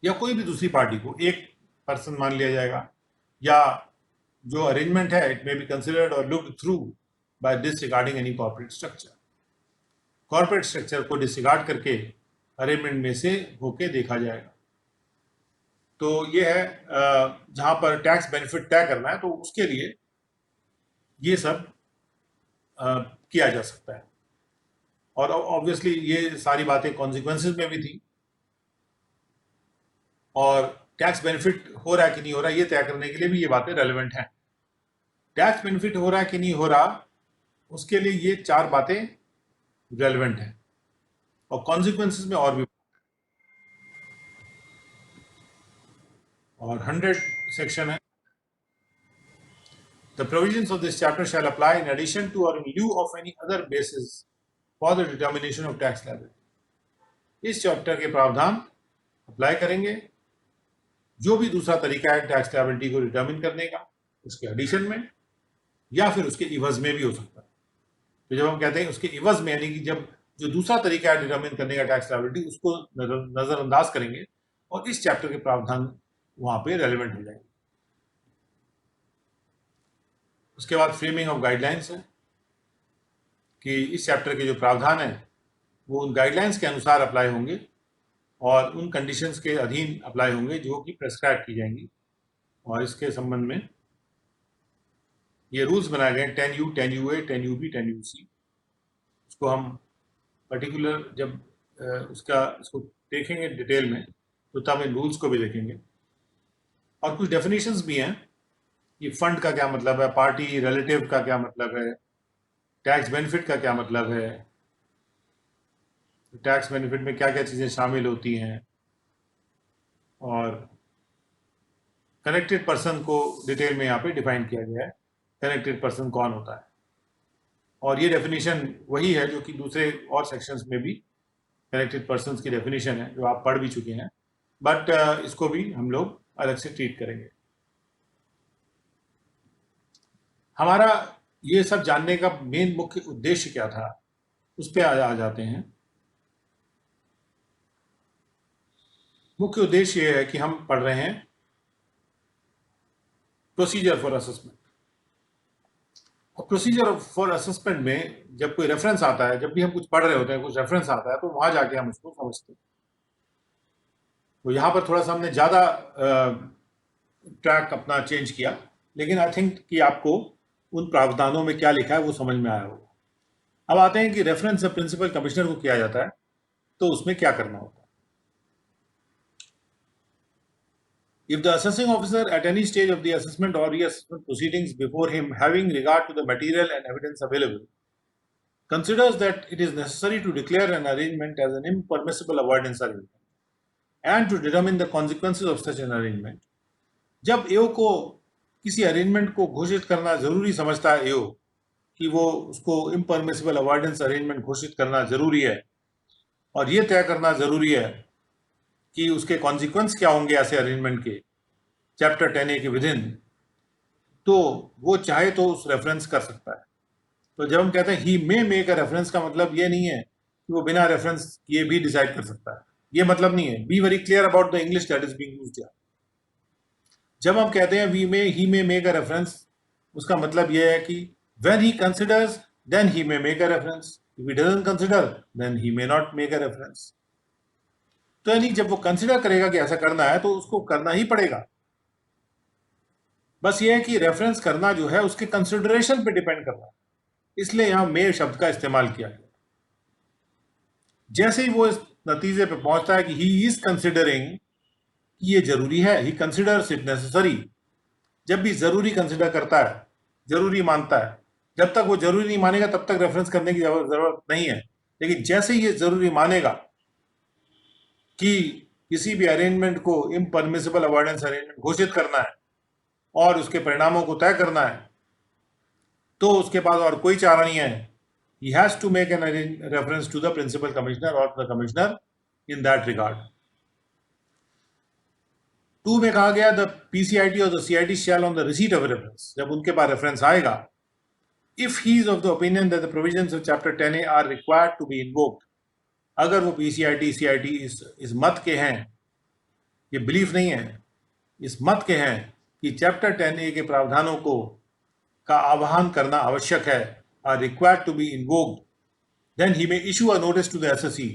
या कोई भी दूसरी पार्टी को एक पर्सन मान लिया जाएगा, या जो अरेंजमेंट है इट मे बी कंसिडर्ड और looked through by disregarding any corporate structure. Corporate structure को डिसरिगार्ड करके अरेंजमेंट में से होके देखा जाएगा। तो ये है जहां पर टैक्स बेनिफिट तय करना है, तो उसके लिए ये सब किया जा सकता है। और ऑब्वियसली ये सारी बातें कॉन्सिक्वेंसेस में भी थी, और टैक्स बेनिफिट हो रहा है कि नहीं हो रहा है ये तय करने के लिए भी ये बातें रेलेवेंट हैं। टैक्स बेनिफिट हो रहा है कि नहीं हो रहा, उसके लिए ये 4 बातें रेलेवेंट हैं, और कॉन्सिक्वेंसेस में और भी। और 100 सेक्शन है। The provisions of this chapter shall apply in addition to or in lieu of any other basis for the determination of tax liability. इस चैप्टर के प्रावधान अप्लाई करेंगे जो भी दूसरा तरीका है टैक्स लायबिलिटी को डिटरमिन करने का, उसके एडिशन में या फिर उसके इवज में भी हो सकता है। तो जब हम कहते हैं उसके इवज में, यानी कि जब जो दूसरा तरीका है डिटरमिन करने का टैक्स लायबिलिटी, उसको नजरअंदाज करेंगे और इस चैप्टर के प्रावधान वहां पे रेलिवेंट हो जाएंगे। उसके बाद फ्रेमिंग ऑफ गाइडलाइंस है कि इस चैप्टर के जो प्रावधान है वो उन गाइडलाइंस के अनुसार अप्लाई होंगे और उन कंडीशंस के अधीन अप्लाई होंगे जो कि प्रेस्क्राइब की जाएंगी। और इसके संबंध में ये रूल्स बनाए गए 10U, 10UA, 10UB, 10UC। उसको हम पर्टिकुलर जब इसको देखेंगे डिटेल में तो तब इन रूल्स को भी देखेंगे। और कुछ डेफिनेशंस भी हैं कि फंड का क्या मतलब है, पार्टी रिलेटिव का क्या मतलब है, टैक्स बेनिफिट का क्या मतलब है, टैक्स बेनिफिट में क्या क्या चीज़ें शामिल होती हैं, और कनेक्टेड पर्सन को डिटेल में यहाँ पे डिफाइन किया गया है, कनेक्टेड पर्सन कौन होता है। और ये डेफिनेशन वही है जो कि दूसरे और सेक्शंस में भी कनेक्टेड पर्सन्स की डेफिनेशन है जो आप पढ़ भी चुके हैं, बट इसको भी हम लोग अलग से ट्रीट करेंगे। हमारा ये सब जानने का मेन मुख्य उद्देश्य क्या था, उस पर आ जाते हैं। मुख्य उद्देश्य ये है कि हम पढ़ रहे हैं प्रोसीजर फॉर असेसमेंट। और प्रोसीजर फॉर असेसमेंट में जब कोई रेफरेंस आता है, जब भी हम कुछ पढ़ रहे होते हैं, कुछ रेफरेंस आता है, तो वहां जाके हम उसको समझते हैं। तो यहाँ पर थोड़ा सा हमने ज़्यादा ट्रैक अपना चेंज किया, लेकिन आई थिंक कि आपको उन प्रावधानों में क्या लिखा है वो समझ में आया होगा। अब आते हैं कि रेफरेंस जब प्रिंसिपल कमिश्नर को किया जाता है तो उसमें क्या करना होता है। If the assessing officer at any stage of the assessment or reassessment proceedings before him, having regard to the material and evidence available, considers that it is necessary to declare an arrangement as an impermissible avoidance arrangement and to determine the consequences of such an arrangement, जब एओ को किसी arrangement को घोषित करना जरूरी समझता है एओ कि वो उसको इम्परमिसिबल अवॉइडेंस अरेंजमेंट घोषित करना जरूरी है और ये तय करना जरूरी है कि उसके कॉन्सिक्वेंस क्या होंगे ऐसे अरेंजमेंट के चैप्टर 10A के विदिन, तो वो चाहे तो उस रेफरेंस कर सकता है। तो जब हम कहते हैं ही मे मेक अ रेफरेंस का मतलब ये नहीं है कि वो बिना रेफरेंस किए भी डिसाइड कर सकता है, ये मतलब नहीं है। Be very clear about the English that is being used. जब हम कहते हैं ही मे मेक अ रेफरेंस, उसका मतलब यह है कि when he considers then he may make a reference, if he doesn't consider then he may not make a reference. तो यानी जब वो कंसिडर करेगा कि ऐसा करना है तो उसको करना ही पड़ेगा। बस ये है कि रेफरेंस करना जो है उसके कंसिडरेशन पे डिपेंड कर रहा है, इसलिए यहां मे शब्द का इस्तेमाल किया गया। जैसे ही वो इस नतीजे पे पहुंचता है कि ही इज कंसिडरिंग, ये जरूरी है, ही कंसिडर्स इट नेसेसरी, जब भी जरूरी कंसिडर करता है, जरूरी मानता है, जब तक वो जरूरी नहीं मानेगा तब तक रेफरेंस करने की जरूरत नहीं है। लेकिन जैसे ही ये जरूरी मानेगा कि किसी भी अरेंजमेंट को इम्परमिसिबल अवॉइडेंस अरेंजमेंट घोषित करना है और उसके परिणामों को तय करना है, तो उसके पास और कोई चारा नहीं है। He has to make an reference to the principal commissioner or the commissioner in that regard. 2 में कहा गया the PCIT or the CIT shall on the receipt of reference, जब उनके पास रेफरेंस आएगा, if he is of the opinion that the provisions of chapter 10A are required to be invoked, अगर वो PCIT CIT इस मत के हैं, ये बिलीफ नहीं है, इस मत के हैं कि चैप्टर 10A के प्रावधानों का आह्वान करना आवश्यक है, are required to be invoked, then he may issue a notice to the SSC,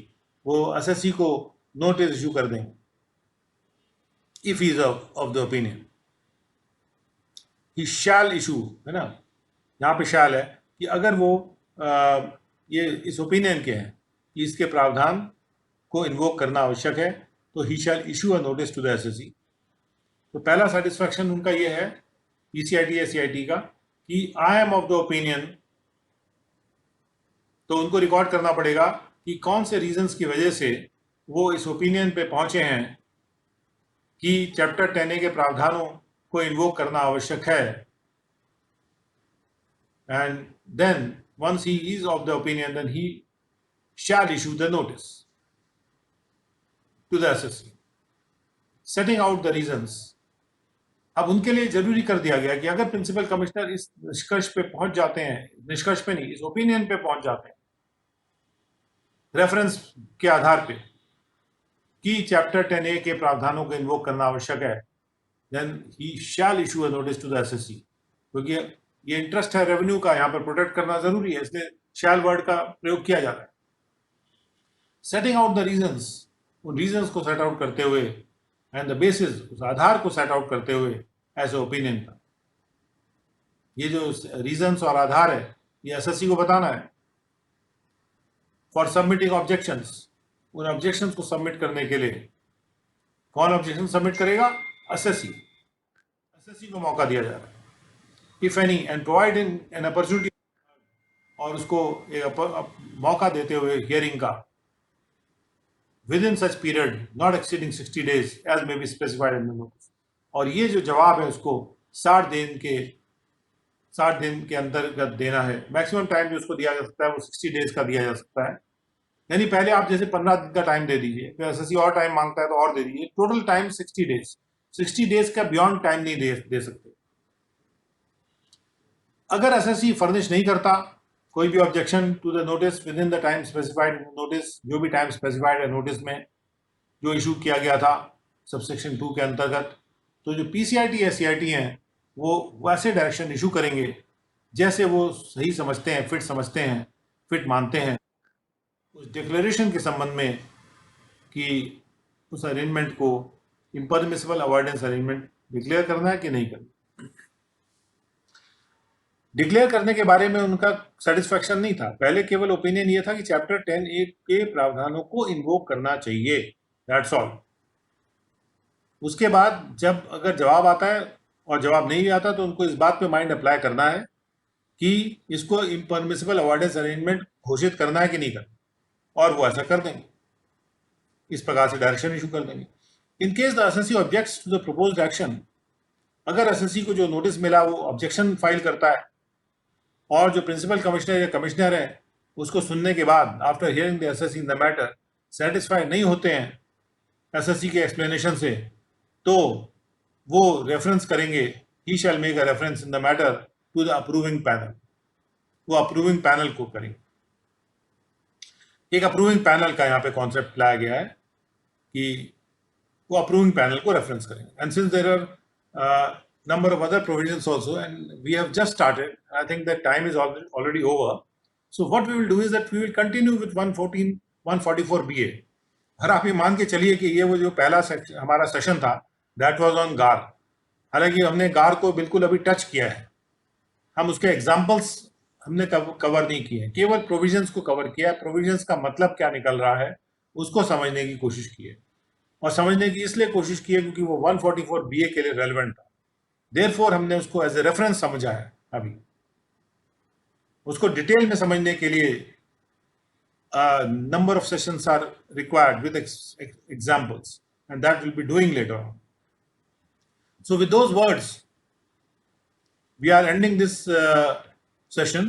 वो SSC को नोटिस इशू कर देंगे, if he is of the opinion, he shall issue, है ना, यहाँ पे शैल है कि अगर वो ये इस ओपिनियन के हैं कि इसके प्रावधान को इन्वोक करना आवश्यक है, तो he shall issue a notice to the SSC। तो पहला सेटिस्फैक्शन उनका ये है PCIT या CIT का कि I am of the opinion, तो उनको रिकॉर्ड करना पड़ेगा कि कौन से रीजंस की वजह से वो इस ओपिनियन पे पहुंचे हैं कि चैप्टर 10A के प्रावधानों को इन्वोक करना आवश्यक है, and then once he is of the opinion, then he shall issue the notice to the SSC setting out the reasons। अब उनके लिए जरूरी कर दिया गया कि अगर प्रिंसिपल कमिश्नर इस निष्कर्ष पे पहुंच जाते हैं, निष्कर्ष पे नहीं, इस ओपिनियन पे पहुंच जाते हैं रेफरेंस के आधार पे कि चैप्टर 10A के प्रावधानों को इन्वोक करना आवश्यक है, then he shall issue a notice to the SSC, क्योंकि ये इंटरेस्ट है रेवेन्यू का, यहाँ पर प्रोटेक्ट करना जरूरी है, इसलिए शैल वर्ड का प्रयोग किया जा रहा है। सेटिंग आउट द रीजंस, उन रीजंस को सेट आउट करते हुए, एंड द बेसिस, उस आधार को सेट आउट करते हुए एज ए ओपिनियन का। ये जो रीजंस और आधार है ये SSC को बताना है। फॉर सबमिटिंग ऑब्जेक्शंस, उन ऑब्जेक्शंस को सबमिट करने के लिए कौन ऑब्जेक्शन सबमिट करेगा? SSC को मौका दिया जा रहा है, if any, and provide an opportunity, और उसको एक मौका देते हुए हियरिंग का, within such period not exceeding 60 days as may be specified in the notice। और ये जो जवाब है उसको 60 दिन के अंतर्गत देना है। मैक्सिमम टाइम जो उसको दिया जा सकता है वो 60 डेज का दिया जा सकता है, यानी पहले आप जैसे 15 दिन का टाइम दे दीजिए, फिर SSC और टाइम मांगता है तो और दे दीजिए, टोटल टाइम 60 डेज। 60 डेज का बियॉन्ड टाइम नहीं दे सकते। अगर SSC फर्निश नहीं करता कोई भी objection to the notice within the time specified notice, जो भी टाइम स्पेसिफाइड है नोटिस में जो इशू किया गया था सबसेक्शन 2 के अंतर्गत, तो जो PCIT या CIT हैं वो वैसे डायरेक्शन इशू करेंगे जैसे वो सही समझते हैं, फिट समझते हैं, फिट मानते हैं उस डिक्लेरेशन के संबंध में कि उस अरेंजमेंट को इम्परमिसिबल अवॉइडेंस अरेंजमेंट डिक्लेयर करना है कि नहीं करना। डिक्लेयर करने के बारे में उनका सेटिस्फैक्शन नहीं था, पहले केवल ओपिनियन ये था कि चैप्टर 10A के प्रावधानों को इन्वोक करना चाहिए, दैट्स ऑल। उसके बाद जब अगर जवाब आता है और जवाब नहीं भी आता तो उनको इस बात पे माइंड अप्लाई करना है कि इसको इम्परमिसिबल अवॉइडेंस अरेंजमेंट घोषित करना है कि नहीं करना, और वो ऐसा कर देंगे, इस प्रकार से डायरेक्शन इशू कर देंगे। In case the SSC objects to the proposed action, अगर SSC को जो नोटिस मिला वो ऑब्जेक्शन फाइल करता है और जो प्रिंसिपल कमिश्नर या कमिश्नर है उसको सुनने के बाद after hearing the SSC in the matter satisfy नहीं होते हैं SSC के एक्सप्लेनेशन से, तो वो रेफरेंस करेंगे, he shall make a reference in the matter to the approving panel, वो अप्रूविंग पैनल को करेंगे। एक अप्रूविंग पैनल का यहाँ पे कॉन्सेप्ट लाया गया है कि वो अप्रूविंग पैनल को रेफरेंस करेंगे। And since there are number of other provisions also, and we have just started, I think that time is already over, so what we will do is that we will continue with 144BA। और आप ये मान के चलिए कि ये वो जो पहला हमारा सेशन था दैट वाज ऑन गार, हालांकि हमने गार को बिल्कुल अभी टच किया है, हम उसके एग्जांपल्स हमने कवर नहीं किए, केवल प्रोविजंस को कवर किया है। प्रोविजंस का मतलब क्या निकल रहा है उसको समझने की कोशिश की है, और समझने की इसलिए कोशिश की है क्योंकि वो 144BA के लिए रेलेवेंट था, देयरफॉर हमने उसको एज ए रेफरेंस समझा है। अभी उसको डिटेल में समझने के लिए number of sessions are required with examples, and that will be doing later on. So with those words we are ending this session,